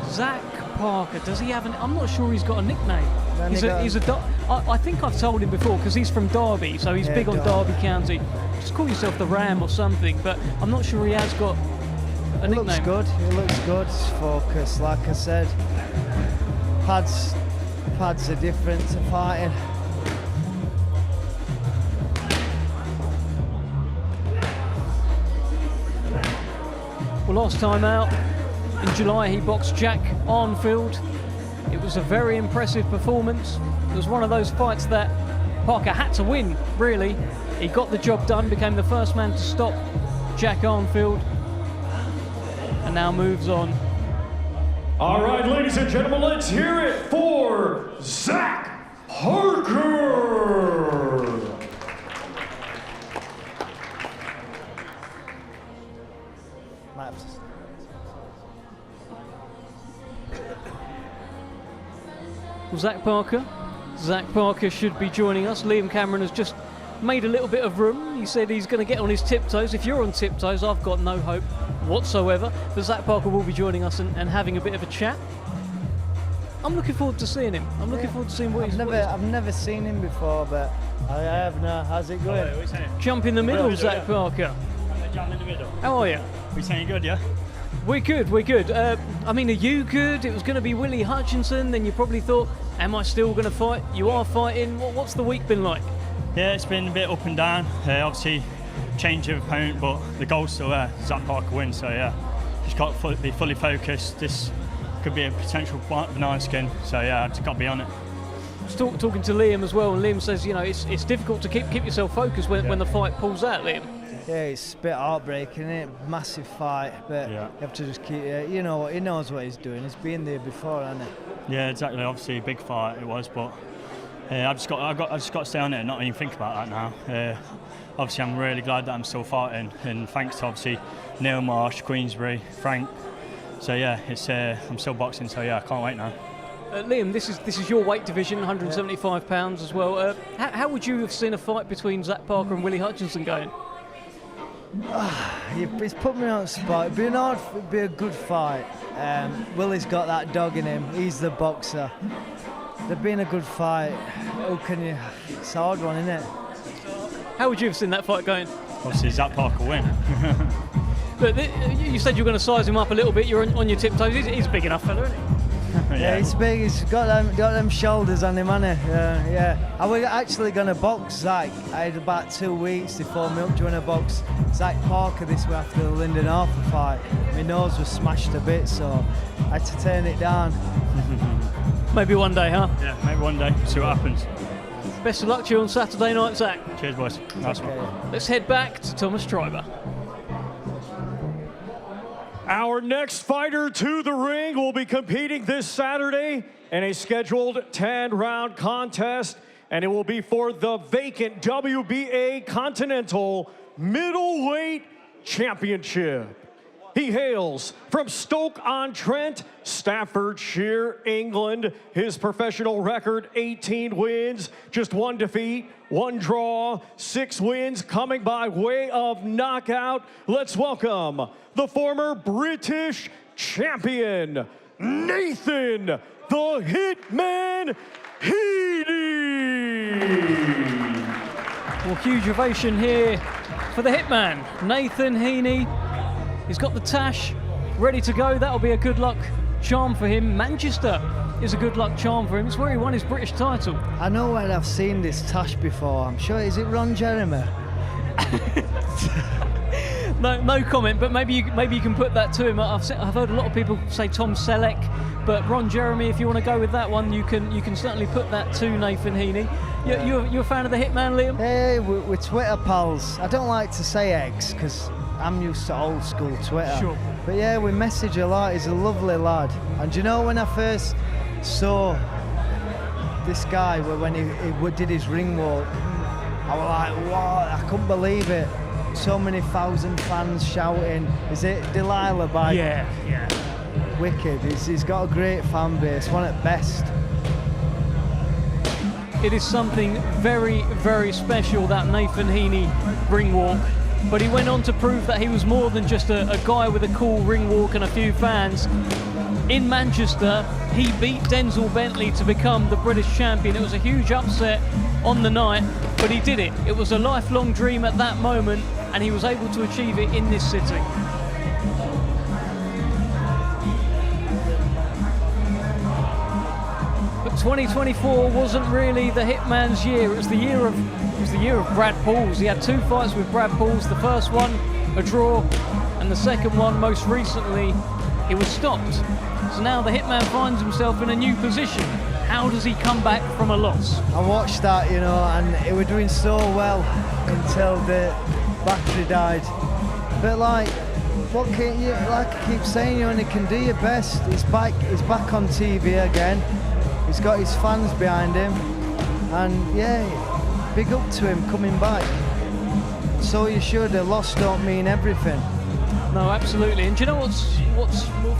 Zack Parker, does he have an... I'm not sure he's got a nickname. I think I've told him before, because he's from Derby, so he's big on Derby County. Just call yourself the Ram or something, but I'm not sure he has got a nickname. He looks good. He's focused, like I said. Pads are different to fighting. Well, last time out in July, he boxed Jack Arnfield. It was a very impressive performance. It was one of those fights that Parker had to win, really. He got the job done, became the first man to stop Jack Arnfield, and now moves on. All right, ladies and gentlemen, let's hear it for Zack Parker. Well, Zack Parker should be joining us. Liam Cameron has just made a little bit of room. He said he's going to get on his tiptoes. If you're on tiptoes, I've got no hope whatsoever. But Zack Parker will be joining us and having a bit of a chat. I'm looking forward to seeing him. I'm looking forward to seeing what he's... I've never seen him before, but I have now. How's it going? Jump in the middle, Zack Parker. Jump in the middle. How are you? We saying good, yeah? We're good. I mean, are you good? It was going to be Willie Hutchinson, then you probably thought, am I still going to fight? You are fighting. What's the week been like? Yeah, it's been a bit up and down. Obviously, change of opponent, but the goal's still there. Zack Parker wins, so yeah. Just got to be fully focused. This could be a potential banana skin, so yeah, I've just got to be on it. I was talking to Liam as well, and Liam says, you know, it's difficult to keep yourself focused when the fight pulls out, Liam. Yeah, it's a bit heartbreaking, isn't it? Massive fight, but you have to just keep. He knows what he's doing. He's been there before, hasn't he? Yeah, exactly. Obviously, a big fight it was, but I've just got to stay on it and not even think about that now. Obviously, I'm really glad that I'm still fighting, and thanks to obviously Neil Marsh, Queensberry, Frank. So yeah, I'm still boxing. So yeah, I can't wait now. Liam, this is your weight division, 175 pounds as well. How would you have seen a fight between Zack Parker and Willie Hutchinson going? He's put me on the spot. It'd be a good fight. Willie's got that dog in him. He's the boxer. They've been a good fight. How can you? It's a hard one, isn't it? How would you have seen that fight going? Obviously, Zack Parker win. But you said you're going to size him up a little bit. You're on your tiptoes. He's a big enough fella, isn't he? Yeah, he's big. He's got them shoulders on him, hasn't he? Yeah. I was actually going to box Zack. I had about 2 weeks before me up to box Zack Parker this way after the Lyndon Arthur fight. My nose was smashed a bit, so I had to turn it down. Maybe one day, huh? Yeah, maybe one day. See what happens. Best of luck to you on Saturday night, Zack. Cheers, boys. Nice one. Let's head back to Thomas Triber. Our next fighter to the ring will be competing this Saturday in a scheduled 10-round contest, and it will be for the vacant WBA Continental Middleweight Championship. He hails from Stoke-on-Trent, Staffordshire, England. His professional record, 18 wins, just 1 defeat, 1 draw, 6 wins coming by way of knockout. Let's welcome the former British champion, Nathan the Hitman Heaney. Well, huge ovation here for the Hitman, Nathan Heaney. He's got the tash ready to go. That'll be a good luck charm for him. Manchester is a good luck charm for him. It's where he won his British title. I know where I've seen this tash before. I'm sure, is it Ron Jeremy? No comment, but maybe you can put that to him. I've heard a lot of people say Tom Selleck, but Ron Jeremy, if you want to go with that one, you can certainly put that to Nathan Heaney. You're a fan of the Hitman, Liam? Hey, we're Twitter pals. I don't like to say X because I'm used to old school Twitter. Sure. But yeah, we message a lot. He's a lovely lad. And do you know when I first saw this guy, when he did his ring walk, I was like, wow, I couldn't believe it. So many thousand fans shouting. Is it Delilah by? Yeah. Wicked. He's got a great fan base, one at best. It is something very, very special, that Nathan Heaney ring walk. But he went on to prove that he was more than just a guy with a cool ring walk and a few fans. In Manchester, he beat Denzel Bentley to become the British champion. It was a huge upset on the night, but he did it. It was a lifelong dream at that moment, and he was able to achieve it in this city. But 2024 wasn't really the Hitman's year. It was the year of Brad Pauls. He had 2 fights with Brad Pauls. The first one, a draw, and the second one, most recently, he was stopped. So now the Hitman finds himself in a new position. How does he come back from a loss? I watched that, and they were doing so well until the battery died. But like I keep saying, you only can do your best. He's back on TV again. He's got his fans behind him, and yeah, big up to him coming back. So you should. A loss don't mean everything. No, absolutely. And do you know what's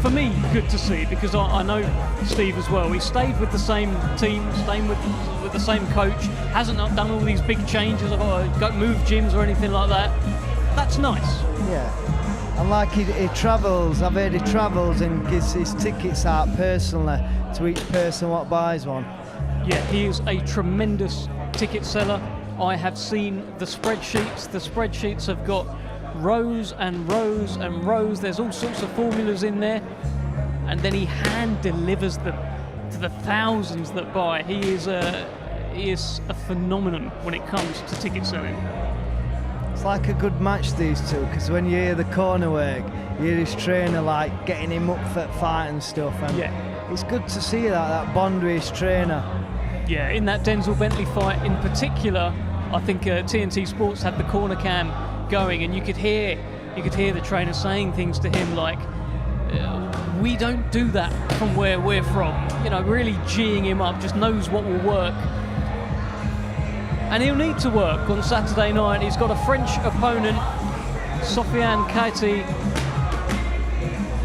for me good to see, because I know Steve as well. He stayed with the same team, staying with the same coach. Hasn't done all these big changes. I've got to go move gyms or anything like that. That's nice. Yeah. And like he travels, I've heard he travels and gives his tickets out personally to each person what buys one. Yeah, he is a tremendous ticket seller. I have seen the spreadsheets. The spreadsheets have got rows and rows and rows. There's all sorts of formulas in there, and then he hand delivers them to the thousands that buy. He is a phenomenon when it comes to ticket selling. It's like a good match, these two, because when you hear the corner work, you hear his trainer like getting him up for fight and stuff, and yeah, it's good to see that bond with his trainer. Yeah, in that Denzel Bentley fight in particular, I think TNT Sports had the corner cam going, and you could hear the trainer saying things to him like, we don't do that from where we're from, really geeing him up, just knows what will work. And he'll need to work on Saturday night. He's got a French opponent, Sofiane Kaiti,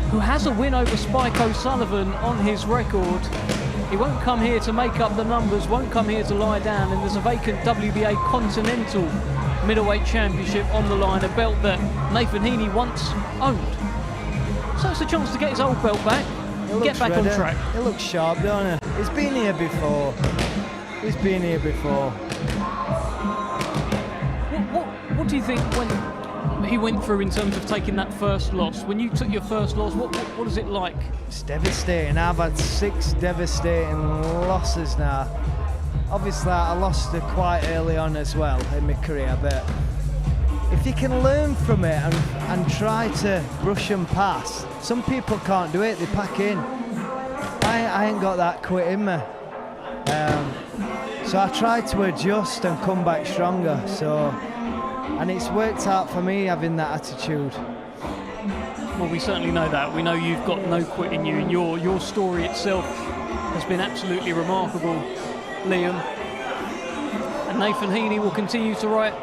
who has a win over Spike O'Sullivan on his record. He won't come here to make up the numbers, won't come here to lie down, and there's a vacant WBA Continental Middleweight Championship on the line, a belt that Nathan Heaney once owned. So it's a chance to get his old belt back, get back on track. It looks sharp, don't it? He's been here before. What do you think when he went through in terms of taking that first loss? When you took your first loss, what is it like? It's devastating. I've had 6 devastating losses now. Obviously, I lost it quite early on as well in my career, but if you can learn from it and try to brush them past, some people can't do it, they pack in. I ain't got that quit in me. So I try to adjust and come back stronger. And it's worked out for me having that attitude. Well, we certainly know that. We know you've got no quit in you, and your story itself has been absolutely remarkable, Liam. And Nathan Heaney will continue to write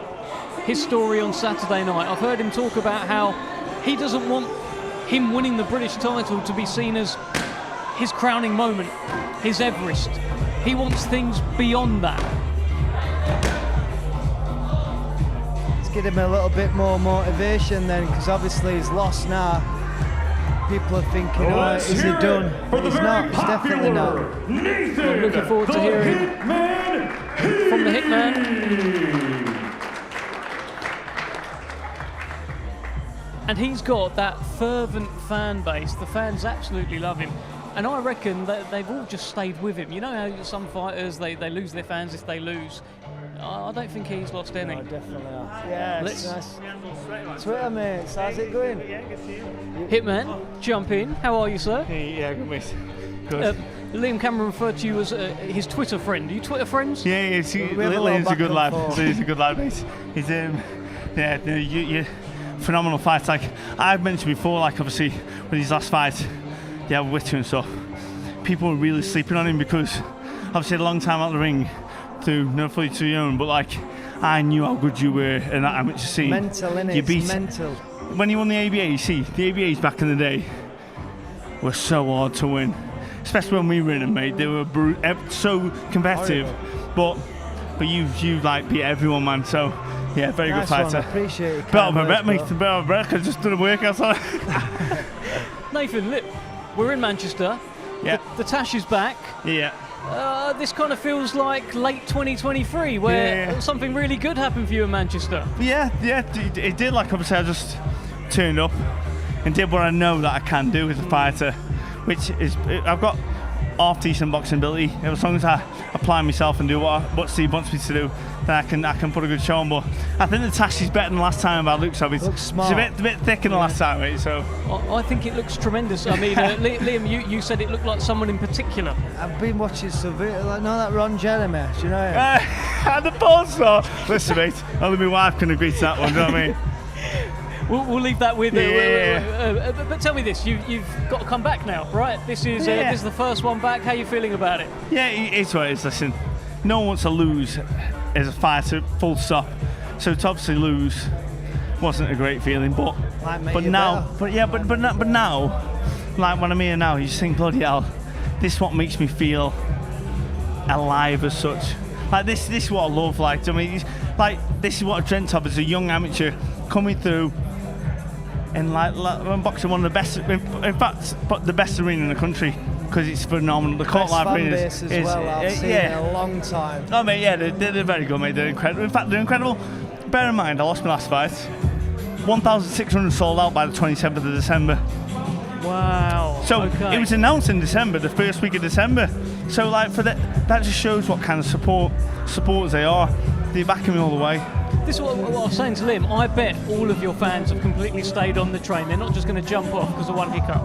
his story on Saturday night. I've heard him talk about how he doesn't want him winning the British title to be seen as his crowning moment, his Everest. He wants things beyond that. Let's give him a little bit more motivation then, because obviously he's lost now. People are thinking, is he done? He's not, he's definitely not. I'm looking forward to hearing from the Hitman. And he's got that fervent fan base. The fans absolutely love him. And I reckon that they've all just stayed with him. You know how some fighters, they lose their fans if they lose. I don't think he's lost any. No, definitely not. Yeah, it's nice. Twitter mates, how's it going? Hitman, jump in. How are you, sir? Yeah, good mate. Good. Liam Cameron referred to you as his Twitter friend. Are you Twitter friends? Yeah, Liam's a good lad. He's a good lad, mate. He's phenomenal fights. Like I've mentioned before, like obviously with his last fight, yeah, with Witter and stuff, people were really sleeping on him because obviously had a long time out of the ring through no fully to your own, but like I knew how good you were in that amateur scene. Mental, innit? You beat, it's mental. When you won the ABA, you see, the ABAs back in the day were so hard to win. Especially when we were in them, mate. They were so competitive. But you like beat everyone, man. So yeah, very Nice good fighter. one, I appreciate it. Better my bet, mate. Better my bet. I just done a workout. Nathan, look, we're in Manchester. Yeah. The Tash is back. Yeah. This kind of feels like late 2023, where something really good happened for you in Manchester. Yeah, it did. Like obviously, I just turned up and did what I know that I can do as a fighter, which is I've got half decent boxing ability. As long as I apply myself and do what Steve wants me to do, then I can put a good show on. But I think the Tash is better than last time by looks of it. Looks smart. It's a bit thicker than last time, mate. So I think it looks tremendous. I mean, Liam, you said it looked like someone in particular. I've been watching some videos, like, know that Ron Jeremy, do you know him? and the porn star. Listen, mate, only my wife can agree to that one. Do you know what I mean? We'll leave that with but tell me this: you've got to come back now, right? This is the first one back. How are you feeling about it? Yeah, it's what it is. Listen, no one wants to lose as a fighter, full stop. So to obviously lose wasn't a great feeling, but now, like when I'm here now, you just think, bloody hell, this is what makes me feel alive as such. Like this is what I love. Like I mean, this is what I dreamt of as a young amateur coming through. And like I'm boxing one of the best, in fact, the best arena in the country because it's phenomenal. The Court Life Arena is well, I've seen it in a long time. Oh mate, yeah, they're very good, mate. They're incredible. In fact, they're incredible. Bear in mind, I lost my last fight. 1,600 sold out by the 27th of December. Wow. So it was announced in December, the first week of December. So like for that just shows what kind of supporters they are. They're backing me all the way. This is what I was saying to Liam. I bet all of your fans have completely stayed on the train. They're not just going to jump off because of one hiccup.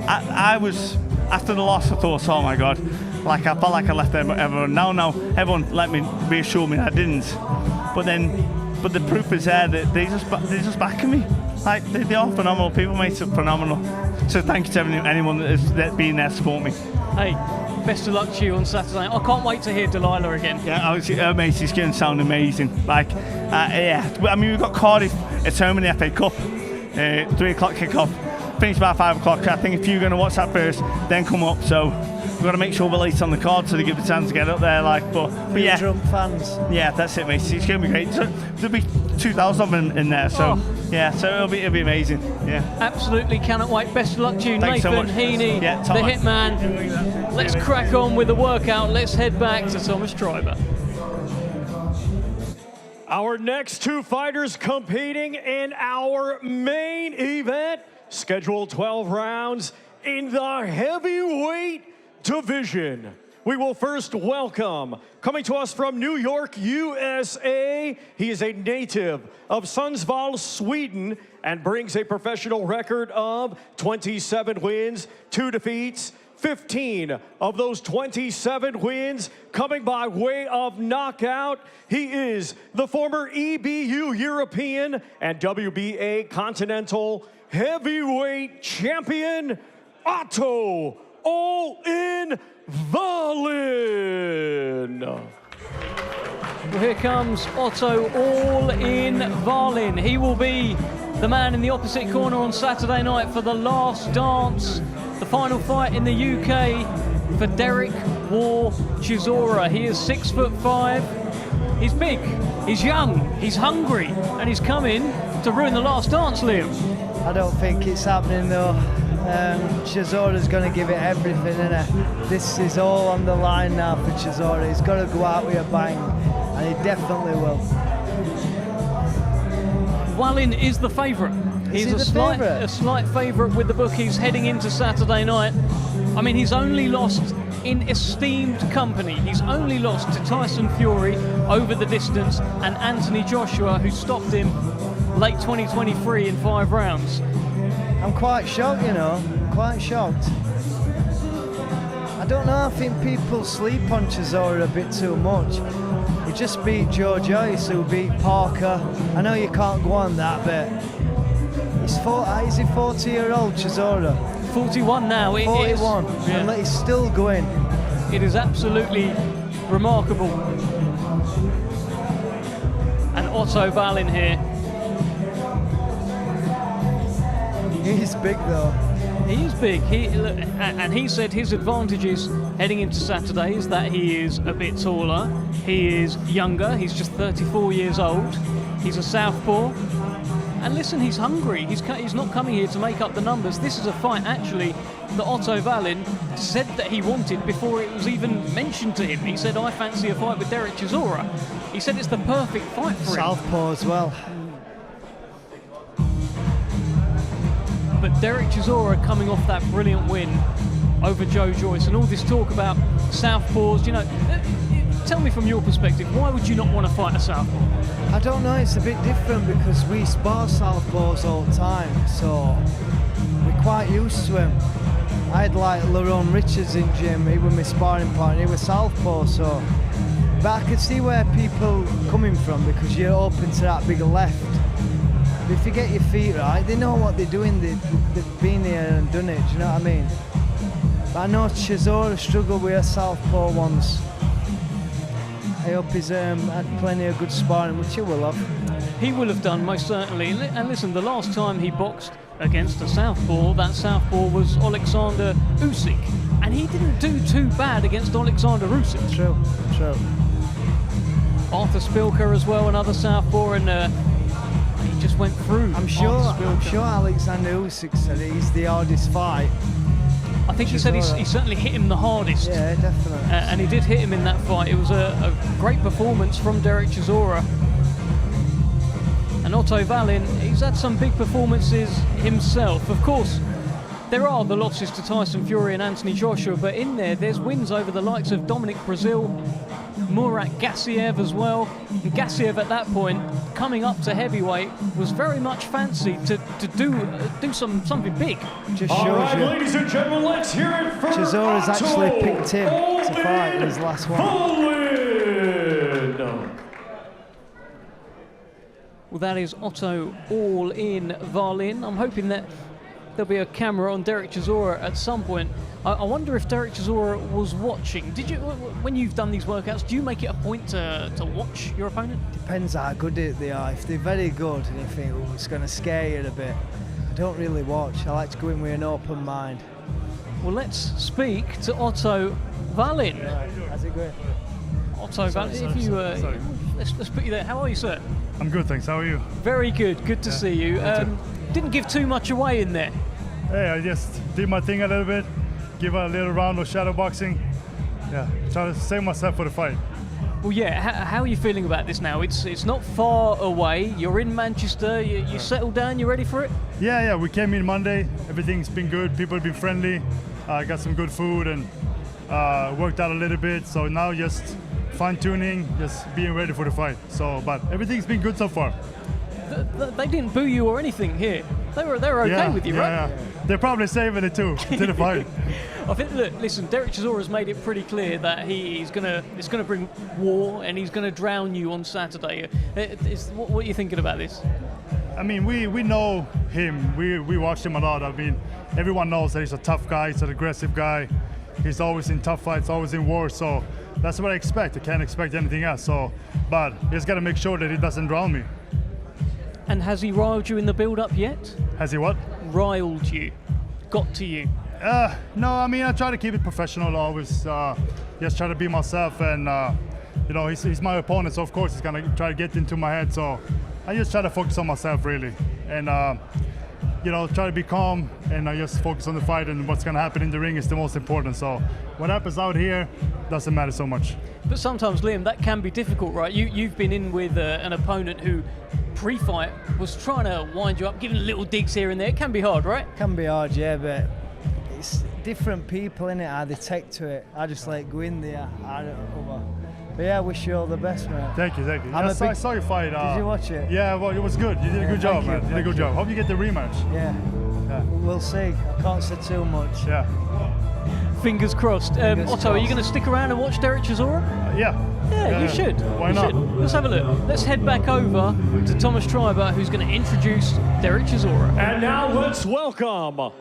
I was, after the loss, I thought, oh my God, like I felt like I left everyone. Now, everyone let me reassure me I didn't. But the proof is there that they're just backing me. Like they are phenomenal people, mate. Phenomenal. So thank you to anyone that's been there to support me. Hey. Best of luck to you on Saturday. I can't wait to hear Delilah again. Yeah, mate, it's going to sound amazing. Like, I mean, we've got Cardiff at home in the FA Cup, 3 o'clock kick-off, finish by 5 o'clock. I think if you're going to watch that first, then come up. So we've got to make sure we're late on the card so they give the chance to get up there. Like, but yeah, Drum fans. Yeah, that's it, mate. It's going to be great. So there'll be 2,000 of them in there. So yeah, so it'll be amazing. Yeah, absolutely cannot wait. Best of luck to you, Thanks Nathan so Heaney, the Hitman. Let's crack on with the workout. Let's head back to Thomas Treiber. Our next two fighters competing in our main event, scheduled 12 rounds in the heavyweight division. We will first welcome, coming to us from New York, USA, he is a native of Sundsvall, Sweden, and brings a professional record of 27 wins, 2 defeats, 15 of those 27 wins coming by way of knockout. He is the former EBU European and WBA Continental Heavyweight Champion, Otto Wallin. Well, here comes Otto Wallin. He will be the man in the opposite corner on Saturday night for the last dance, the final fight in the UK for Derek Chisora. He is 6'5". He's big, he's young, he's hungry, and he's coming to ruin the last dance, Liam. I don't think it's happening though. Chisora's going to give it everything, innit? This is all on the line now for Chisora. He's got to go out with a bang, and he definitely will. Wallin is the favourite. He's a slight favourite with the bookies heading into Saturday night. I mean, he's only lost in esteemed company. He's only lost to Tyson Fury over the distance and Anthony Joshua, who stopped him late 2023 in 5 rounds. I'm quite shocked, you know. Quite shocked. I don't know, I think people sleep on Chisora a bit too much. He just beat Joe Joyce, who beat Parker. I know you can't go on that, but is he 40-year-old Chisora? 41 now. 41, and he's still going. It is absolutely remarkable. And Otto Wallin here. He's big though. He is big. And he said his advantages heading into Saturday is that he is a bit taller, he is younger, he's just 34 years old, he's a southpaw. And listen, he's hungry. He's not coming here to make up the numbers. This is a fight, actually, that Otto Wallin said that he wanted before it was even mentioned to him. He said, I fancy a fight with Derek Chisora. He said it's the perfect fight for him. Southpaw as well. But Derek Chisora coming off that brilliant win over Joe Joyce, and all this talk about southpaws, tell me from your perspective, why would you not want to fight a southpaw? I don't know, it's a bit different because we spar southpaws all the time, so we're quite used to him. I had like Lerone Richards in gym, he was my sparring partner, he was southpaw, so. But I could see where people coming from because you're open to that bigger left. But if you get your feet right, they know what they're doing, they've been here and done it, do you know what I mean? But I know Chisora struggled with a southpaw once. I hope he's had plenty of good sparring, which he will have. He will have done, most certainly. And listen, the last time he boxed against a southpaw, that southpaw was Alexander Usyk. And he didn't do too bad against Alexander Usyk. True. Arthur Spilker as well, another southpaw, and he just went through. I'm sure Alexander Usyk said he's the hardest fight. I think he said he certainly hit him the hardest. Yeah, definitely. And he did hit him in that fight. It was a great performance from Derek Chisora. And Otto Wallin, he's had some big performances himself. Of course, there are the losses to Tyson Fury and Anthony Joshua, but in there's wins over the likes of Dominic Brazil, Murat Gassiev as well. And Gassiev at that point, coming up to heavyweight, was very much fancied to do something big. Just All shows right, you. ladies and gentlemen, let's hear it for Chisora's actually Otto picked him to fight in his last one. Wallin. Well, that is Otto All-In Wallin. I'm hoping that there'll be a camera on Derek Chisora at some point. I wonder if Derek Chisora was watching. Did you, when you've done these workouts, do you make it a point to watch your opponent? Depends how good they are. If they're very good and you think, oh, it's going to scare you a bit, I don't really watch. I like to go in with an open mind. Well, let's speak to Otto Wallin. How's it going? Otto Wallin, if you let's put you there. How are you, sir? I'm good, thanks. How are you? Very good. Good to see you. Didn't give too much away in there. Hey, I just did my thing a little bit, give a little round of shadow boxing. Yeah, try to save myself for the fight. Well, yeah. How are you feeling about this now? It's not far away. You're in Manchester. You settled down. You ready for it? Yeah. We came in Monday. Everything's been good. People have been friendly. Got some good food and worked out a little bit. So now just fine-tuning, just being ready for the fight. So, but everything's been good so far. They didn't boo you or anything here. They were okay with you, right? Yeah. They're probably saving it too to the fight. I think. Look, listen. Derek Chisora's made it pretty clear that it's gonna bring war and he's gonna drown you on Saturday. What are you thinking about this? I mean, we know him. We watched him a lot. I mean, everyone knows that he's a tough guy. He's an aggressive guy. He's always in tough fights, always in war. So that's what I expect. I can't expect anything else. So, but he's got to make sure that he doesn't drown me. And has he riled you in the build-up yet? Has he what? Riled you. Got to you. No, I mean, I try to keep it professional always. Just try to be myself. And, he's my opponent, so of course he's going to try to get into my head. So I just try to focus on myself, really. And, try to be calm and just focus on the fight, and what's going to happen in the ring is the most important. So what happens out here doesn't matter so much. But sometimes, Liam, that can be difficult, right? You've been in with an opponent who pre-fight was trying to wind you up, giving little digs here and there. It can be hard, right? Can be hard, yeah, but it's different people, innit, how they take to it. I just like go in there, But yeah, I wish you all the best, man. Thank you. I saw your fight. Did you watch it? Yeah, well, it was good. You did a good job, man. You did a good job. Hope you get the rematch. Yeah. We'll see. I can't say too much. Yeah. Fingers crossed. Fingers Otto, are you crossed. going to stick around and watch Derek Chisora? Yeah. Yeah, you should. Why You not? should. Let's have a look. Let's head back over to Thomas Treiber, who's going to introduce Derek Chisora. And now let's welcome,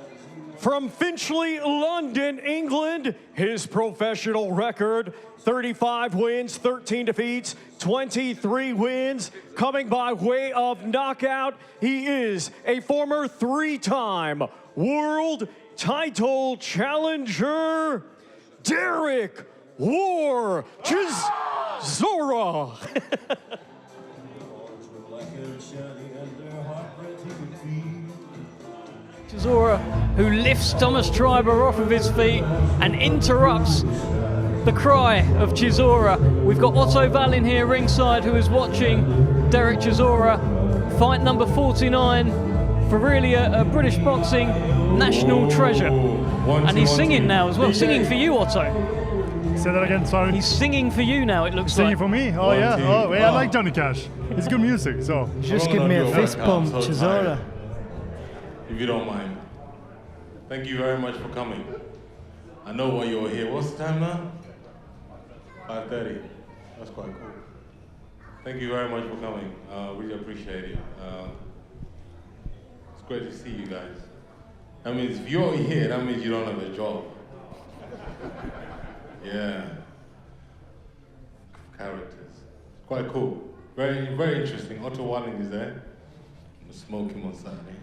from Finchley, London, England, his professional record, 35 wins, 13 defeats, 23 wins. Coming by way of knockout, he is a former 3-time world title challenger, Derek War Chisora. Chisora, who lifts Thomas Treiber off of his feet and interrupts the cry of Chisora. We've got Otto Wallin here ringside, who is watching Derek Chisora. Fight number 49 for really a British boxing national treasure. And he's singing now as well, singing for you, Otto. Say that again, sorry. He's singing for you now, it looks Singing like. for me? Oh, yeah. Oh, yeah, I like Johnny Cash. It's good music, so. Just give me a fist pump, Chisora. If you don't mind. Thank you very much for coming. I know why you're here. What's the time now? 5:30. That's quite cool. Thank you very much for coming. Really appreciate it. It's great to see you guys. That means if you're here, that means you don't have a job. Yeah. Characters. Quite cool. Very, very interesting. Otto Wallin is there. I'm gonna smoke him on Saturday.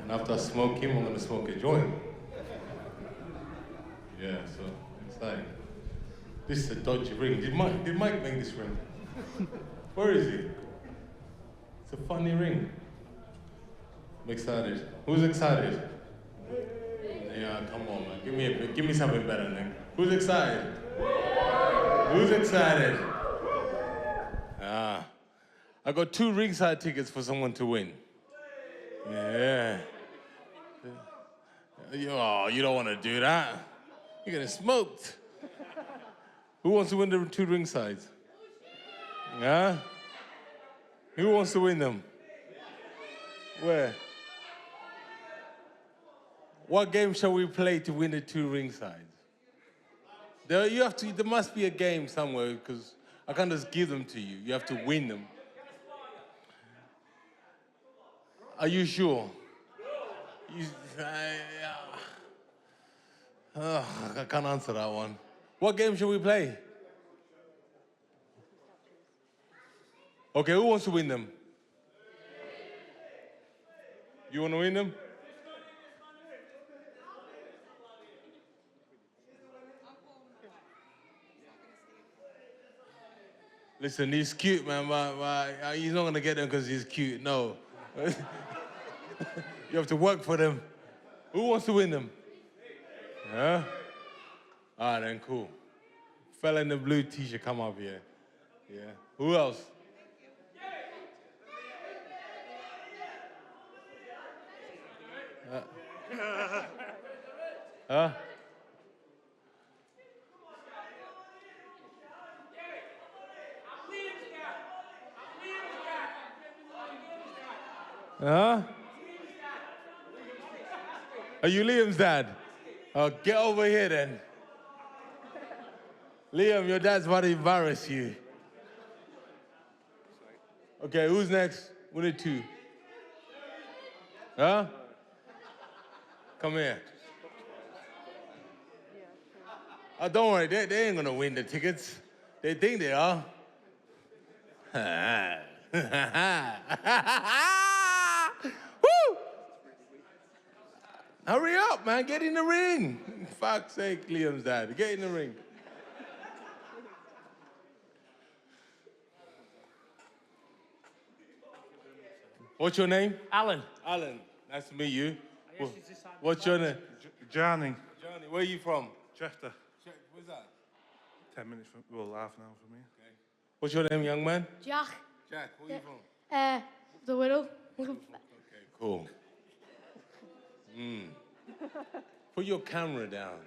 And after I smoke him, I'm gonna smoke a joint. Yeah, so exciting. This is a dodgy ring. Did Mike make this ring? Where is he? It's a funny ring. I'm excited. Who's excited? Yeah, come on, man. Give me something better, Nick. Who's excited? Who's excited? I got 2 ringside tickets for someone to win. Yeah. Oh, you don't want to do that. You're getting smoked. Who wants to win the 2 ringsides? Yeah? Who wants to win them? Where? What game shall we play to win the 2 ringsides? There must be a game somewhere, because I can't just give them to you. You have to win them. Are you sure? I can't answer that one. What game shall we play? Okay, who wants to win them? You want to win them? Listen, he's cute, man, but he's not going to get them because he's cute. No. You have to work for them. Who wants to win them? Yeah? All right, then, cool. Fella in the blue t-shirt, come up here. Yeah. Who else? Huh? Huh? Are you Liam's dad? Oh, get over here then. Liam, your dad's about to embarrass you. Okay, who's next? We need 2. Huh? Come here. Oh, don't worry, they ain't gonna win the tickets. They think they are. Woo! Hurry up, man, get in the ring. Fuck's sake, Liam's dad, get in the ring. What's your name? Alan. Alan, nice to meet you. What's your name? Johnny. Johnny, where are you from? Chester. Where's that? 10 minutes from, well, half an hour from here. Okay. What's your name, young man? Jack. Jack, where are you from? The Widow. Okay, cool. Put your camera down.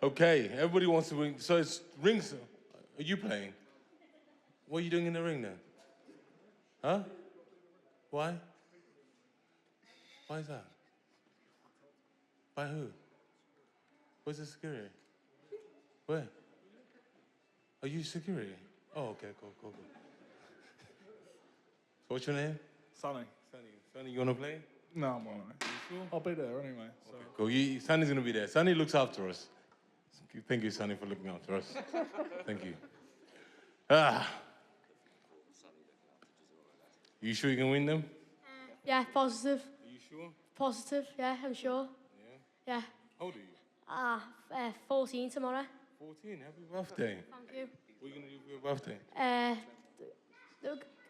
Okay, everybody wants to ring. So it's rings. Are you playing? What are you doing in the ring then? Huh? Why? Why is that? By who? Where's the security? Where? Are you security? Oh, okay, cool. What's your name? Sonny. Sonny, you wanna play? No, I'm alright. You sure? I'll be there anyway. So. Okay, cool. Sonny's gonna be there. Sonny looks after us. Thank you, Sonny, for looking after us. Thank you. You sure you can win them? Yeah, positive. Are you sure? Positive, yeah, I'm sure. Yeah. How old are you? 14 tomorrow. 14. Happy birthday. Thank you. What are you gonna do for your birthday?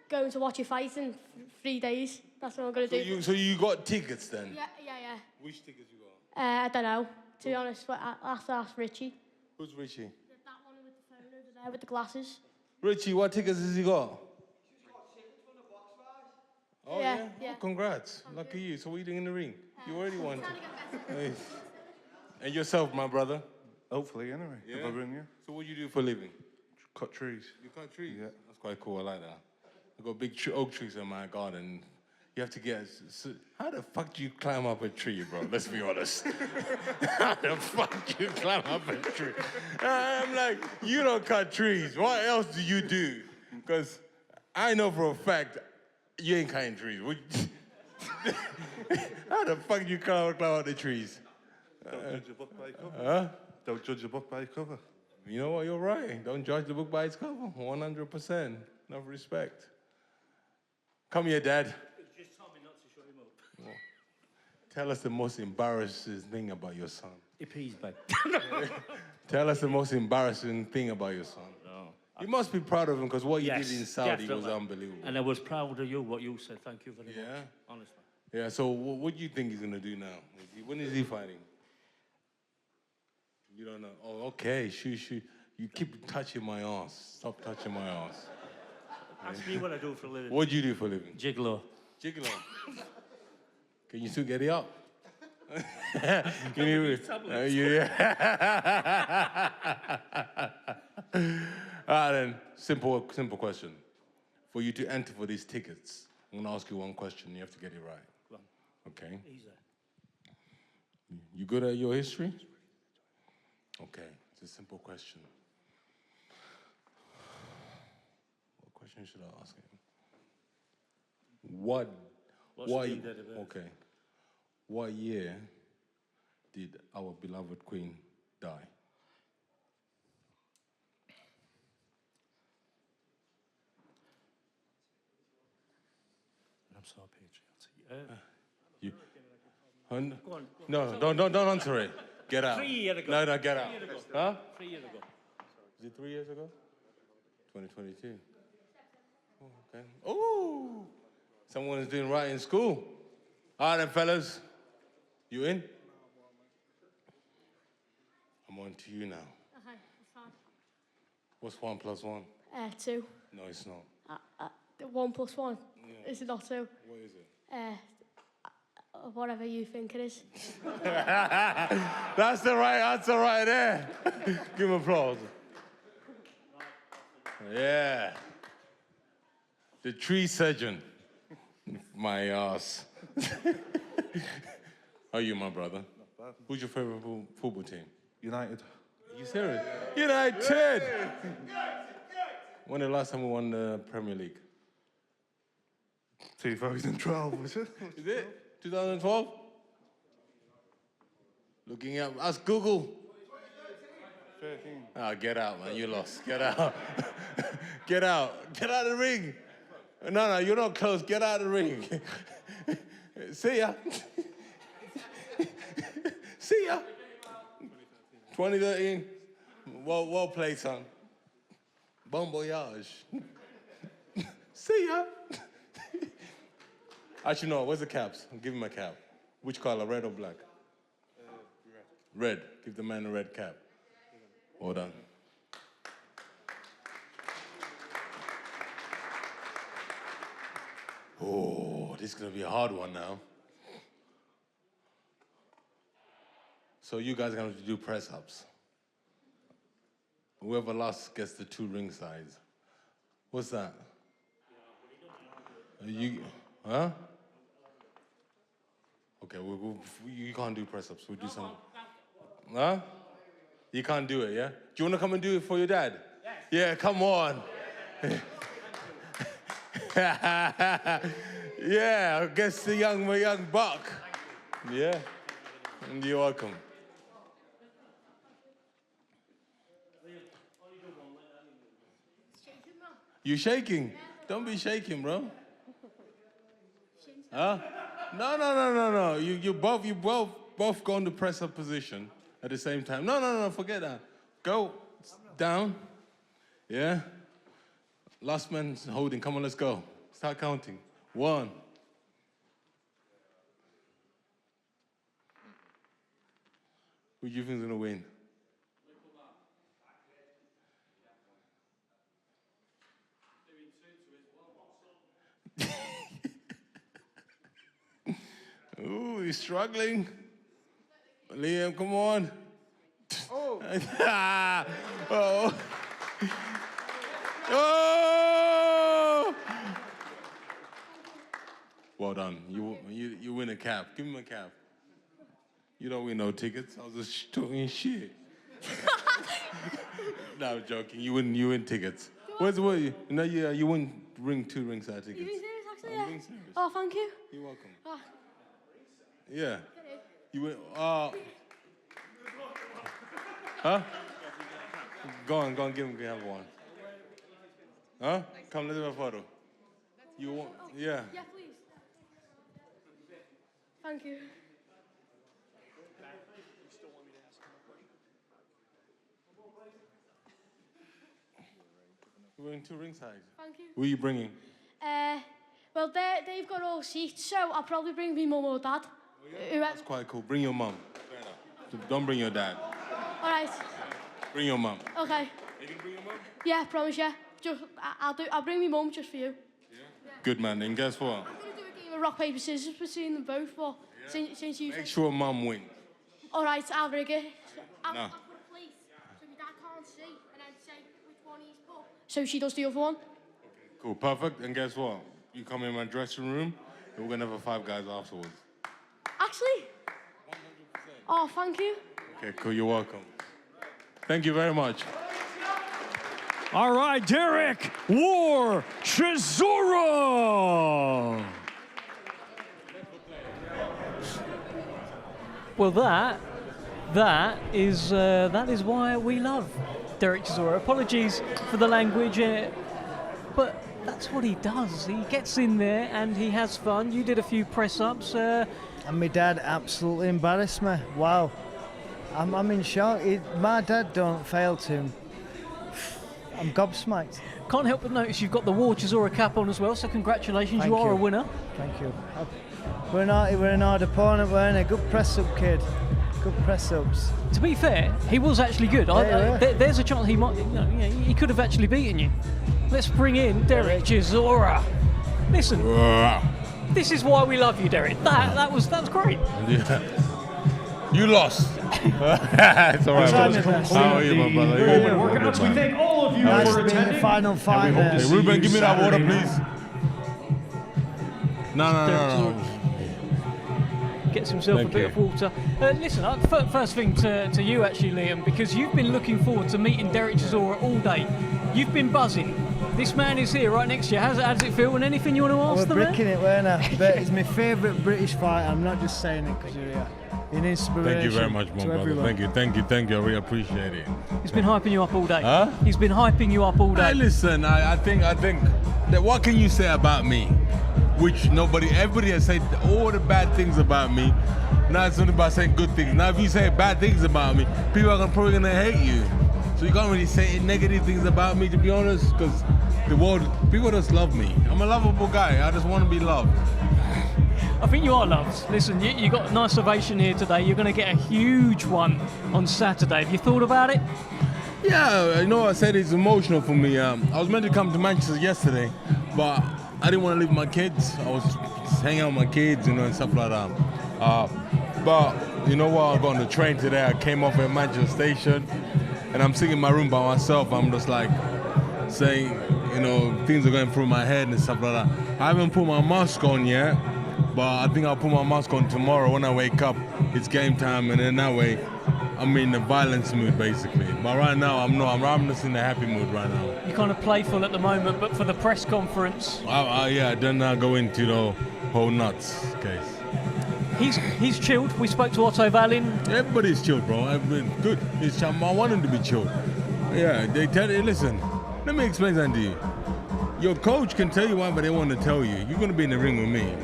Going to watch you fight in 3 days. That's what I'm gonna do. So you got tickets then? Yeah. Which tickets you got? I don't know. To be honest, but I have to ask Richie. Who's Richie? That one with the phone over there with the glasses. Richie, what tickets has he got? Oh, Yeah. Oh, congrats. Lucky you. So what are you doing in the ring? You already won. Hey. And yourself, my brother? Hopefully, anyway. Yeah? If I win, yeah. So what do you do for a living? Cut trees. You cut trees? Yeah. That's quite cool. I like that. I've got big oak trees in my garden. You have to get... how the fuck do you climb up a tree, bro? Let's be honest. How the fuck do you climb up a tree? I'm like, you don't cut trees. What else do you do? Because I know for a fact you ain't cutting trees. How the fuck do you climb up the trees? Don't judge a book by its cover. Huh? Don't judge a book by its cover. You know what? You're right. Don't judge the book by its cover. 100%. Enough respect. Come here, Dad. Just told me not to shut him up. Tell us the most embarrassing thing about your son. If he's back. Tell us the most embarrassing thing about your son. No. You must be proud of him because what Yes, you did in Saudi was definitely. unbelievable. And I was proud of you, what you said. Thank you very much. Yeah? Honestly. Yeah, so what do you think he's going to do now? When is he fighting? You don't know. Oh, okay. Shoot. You keep touching my ass. Stop touching my ass. Ask me what I do for a living. What do you do for a living? Gigolo. Gigolo. Can you still get it up? Can you? All right, then. Simple question. For you to enter for these tickets, I'm going to ask you one question. You have to get it right. Go on. Okay? Easy. You good at your history? Okay, it's a simple question. What question should I ask him? What year did our beloved Queen die? I'm so patriotic. Go on. No, don't answer it. Get out. 3 years ago. No, get out. 3 years ago. Huh? 3 years ago. Is it 3 years ago? 2022. Oh, okay. Oh, someone is doing right in school. All right, then, fellas. You in? I'm on to you now. Okay, that's fine. What's 1 plus 1? 2. No, it's not. 1 plus 1. Yeah. Is it not 2? What is it? Whatever you think it is. That's the right answer right there. Give him applause. Yeah. The tree surgeon. My ass. How are you, my brother? Not bad. Who's your favorite football team? United. Are you serious? United! When the last time we won the Premier League? 2012, was it? Is it? 2012? Looking up. Ask Google. 13. Oh, get out, man. You lost. Get out. Get out. Get out of the ring. No, you're not close. Get out of the ring. See ya. See ya. 2013. Well played, son. Bon voyage. See ya. Actually, no. Where's the caps? Give him a cap. Which color, red or black? Red. Give the man a red cap. Well done. Oh, this is going to be a hard one now. So you guys are going to have to do press-ups. Whoever lost gets the 2 ring sides. What's that? Huh? Okay, you can't do press-ups. We'll do something. Huh? You can't do it, yeah? Do you want to come and do it for your dad? Yes. Yeah, come on. Yeah, I guess the young buck. Yeah, and you're welcome. You shaking? Don't be shaking, bro. Huh? No. You both go into press-up position at the same time. No, forget that. Go down. Yeah. Last man's holding. Come on, let's go. Start counting. 1. Who do you think's gonna win? Ooh, he's struggling. Liam, come on. Oh. Oh. Oh. Well done. You win a cap. Give him a cap. You don't win no tickets. I was just talking shit. No, I'm joking. You win tickets. Where's what? You win 2 ringside tickets. You being serious, actually? I'm Yeah. being serious. Oh, thank you. You're welcome. Oh. Yeah. You win. Huh? Go on, give him one. Huh? Come, let's have a photo. You want? Yeah. Yeah, please. Thank you. We're going to ringside. Thank you. Who are you bringing? Well, they've got all seats, so I'll probably bring me mum or dad. That's quite cool. Bring your mum. Don't bring your dad. All right. Bring your mum. Okay. You can bring your mum? Yeah, promise, yeah. I'll bring me mum just for you. Yeah? Good, man. And guess what? I'm going to do a game of rock, paper, scissors between them both, but since you... Make sure mum wins. All right, I'll rig it. I'll No. put a plate so my dad can't see, and then say which one he's put. So she does the other one. Cool, perfect. And guess what? You come in my dressing room, and we're going to have a 5 guys afterwards. Actually? 100%. Oh, thank you. Okay, cool. You're welcome. Thank you very much. All right, Derek Chisora. Well, that is why we love Derek Chisora. Apologies for the language, but that's what he does. He gets in there and he has fun. You did a few press-ups. And my dad absolutely embarrassed me. Wow. I'm in shock. My dad don't fail to. I'm gobsmacked. Can't help but notice you've got the War Chisora cap on as well, so congratulations, Thank you are you. a winner. Thank you. We're an hard opponent, weren't we? Good press-up kid. Good press-ups. To be fair, he was actually good. There's a chance he might. He could have actually beaten you. Let's bring in Derek Chisora. Listen, this is why we love you, Derek. That was great. Yeah. You lost. It's all right. How are you, my brother? Workouts. We thank all of you Nice for to be in the attending. final fight. Hey, Ruben, give me that water, please. No. Gets himself a bit of water. Listen, first thing to you actually, Liam, because you've been looking forward to meeting Derek Chisora all day. You've been buzzing. This man is here right next to you. How does it feel? And anything you want to ask We're the man? bricking it, weren't I? But he's my favourite British fighter. I'm not just saying it because you're here. An inspiration. Thank you very much, my brother. Everyone. Thank you. I really appreciate it. He's been hyping you up all day. Huh? He's been hyping you up all day. Hey, listen, I think that what can you say about me? Which everybody has said all the bad things about me. Now it's only about saying good things. Now if you say bad things about me, people are probably gonna hate you. So you can't really say negative things about me, to be honest, because people just love me. I'm a lovable guy. I just want to be loved. I think you are loved. Listen, you got a nice ovation here today. You're going to get a huge one on Saturday. Have you thought about it? Yeah, I said it's emotional for me. I was meant to come to Manchester yesterday, but I didn't want to leave my kids. I was just hanging out with my kids, and stuff like that. But you know what? I got on the train today. I came off at Manchester Station, and I'm sitting in my room by myself. I'm just like saying, you know, things are going through my head and stuff like that. I haven't put my mask on yet, but I think I'll put my mask on tomorrow when I wake up. It's game time, and then that way I'm in the violence mood, basically. But right now, I'm not. I'm just in the happy mood right now. You're kind of playful at the moment, but for the press conference... Yeah, then I go into the whole nuts case. He's chilled. We spoke to Otto Wallin. Everybody's chilled, bro. I've been good. I want him to be chilled. Yeah, they tell you, listen, let me explain something to you. Your coach can tell you whatever they want to tell you. You're going to be in the ring with me.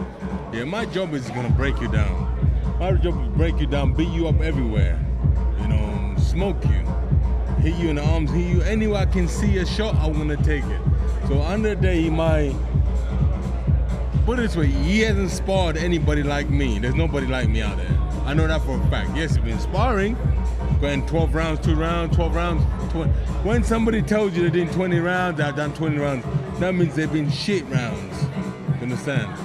Yeah, my job is going to break you down. My job is break you down, beat you up everywhere. You know, smoke you, hit you in the arms, hit you anywhere I can see a shot, I'm going to take it. So under the day, he might... Put it this way, he hasn't sparred anybody like me. There's nobody like me out there. I know that for a fact. Yes, he's been sparring, going 12 rounds, 2 rounds, 12 rounds. 20. When somebody tells you they did 20 rounds, I've done 20 rounds, that means they've been shit rounds. You understand?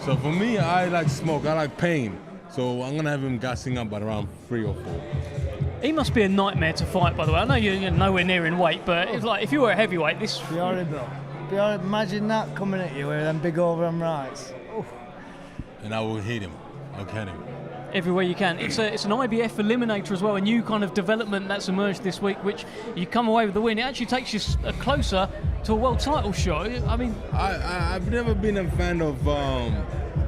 So for me, I like smoke, I like pain. So I'm gonna have him gassing up at around 3 or 4. He must be a nightmare to fight, by the way. I know you're nowhere near in weight, but it's like if you were a heavyweight, this... Be horrible. Imagine that coming at you with them big overhand rights. Oof. And I will hit him. I'll get him. Everywhere you can. It's an IBF eliminator as well, a new kind of development that's emerged this week, which you come away with the win. It actually takes you closer to a world title shot. I mean... I've never been a fan of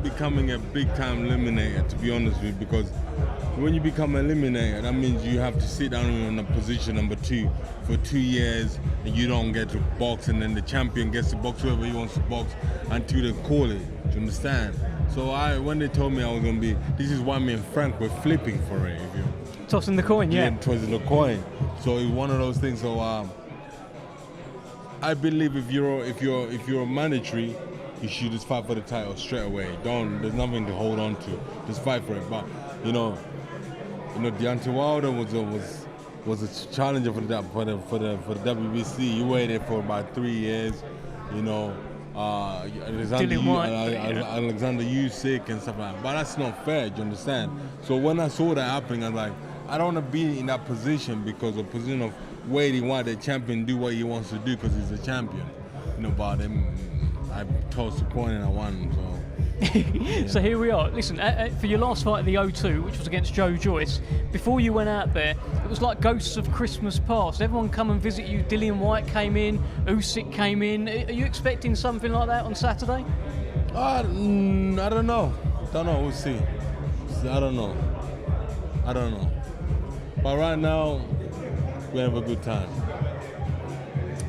becoming a big-time eliminator, to be honest with you, because when you become an eliminator, that means you have to sit down in a position number 2 for 2 years, and you don't get to box, and then the champion gets to box whoever he wants to box until they call it. Do you understand? So when they told me I was going to be, this is why me and Frank were flipping for it. Tossing the coin, yeah. Tossing the coin. So it's one of those things. So I believe if you're mandatory, you should just fight for the title straight away. There's nothing to hold on to. Just fight for it. But you know, Deontay Wilder was a challenger for the WBC. He waited for about 3 years. You know, Alexander Usyk and stuff like that. But that's not fair. Do you understand? So when I saw that happening, I was like, I don't want to be in that position, because the position of waiting while the champion do what he wants to do because he's a champion. You know, but I tossed the coin and I won. So. Yeah. So here we are. Listen, for your last fight at the O2, which was against Joe Joyce, before you went out there, it was like ghosts of Christmas past. Everyone come and visit you. Dillian Whyte came in, Usyk came in. Are you expecting something like that on Saturday? I don't know. We'll see. I don't know. But right now, we have a good time.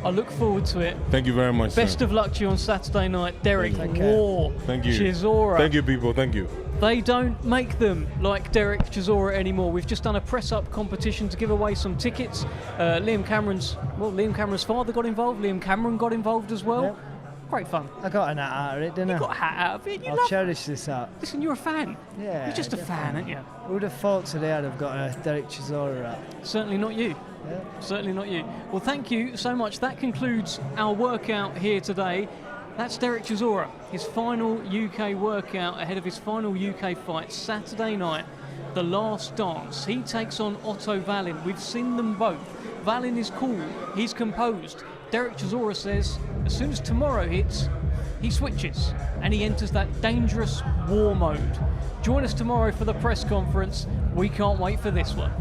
I look forward to it. Thank you very much. Best of luck to you on Saturday night, Derek Chisora. Thank you, people. Thank you. They don't make them like Derek Chisora anymore. We've just done a press-up competition to give away some tickets. Liam Cameron's father got involved. Liam Cameron got involved as well. Yep. Great fun. I got a hat out of it, didn't I? You got a hat out of it. I'll cherish this hat. Listen, you're a fan. Yeah. You're just a fan, aren't you? Who would have thought today I'd have got a Derek Chisora hat? Certainly not you. Yeah. Certainly not you. Well, thank you so much. That concludes our workout here today. That's Derek Chisora, his final UK workout ahead of his final UK fight Saturday night, the last dance. He takes on Otto Wallin. We've seen them both. Wallin is cool. He's composed. Derek Chisora says as soon as tomorrow hits, he switches and he enters that dangerous war mode. Join us tomorrow for the press conference. We can't wait for this one.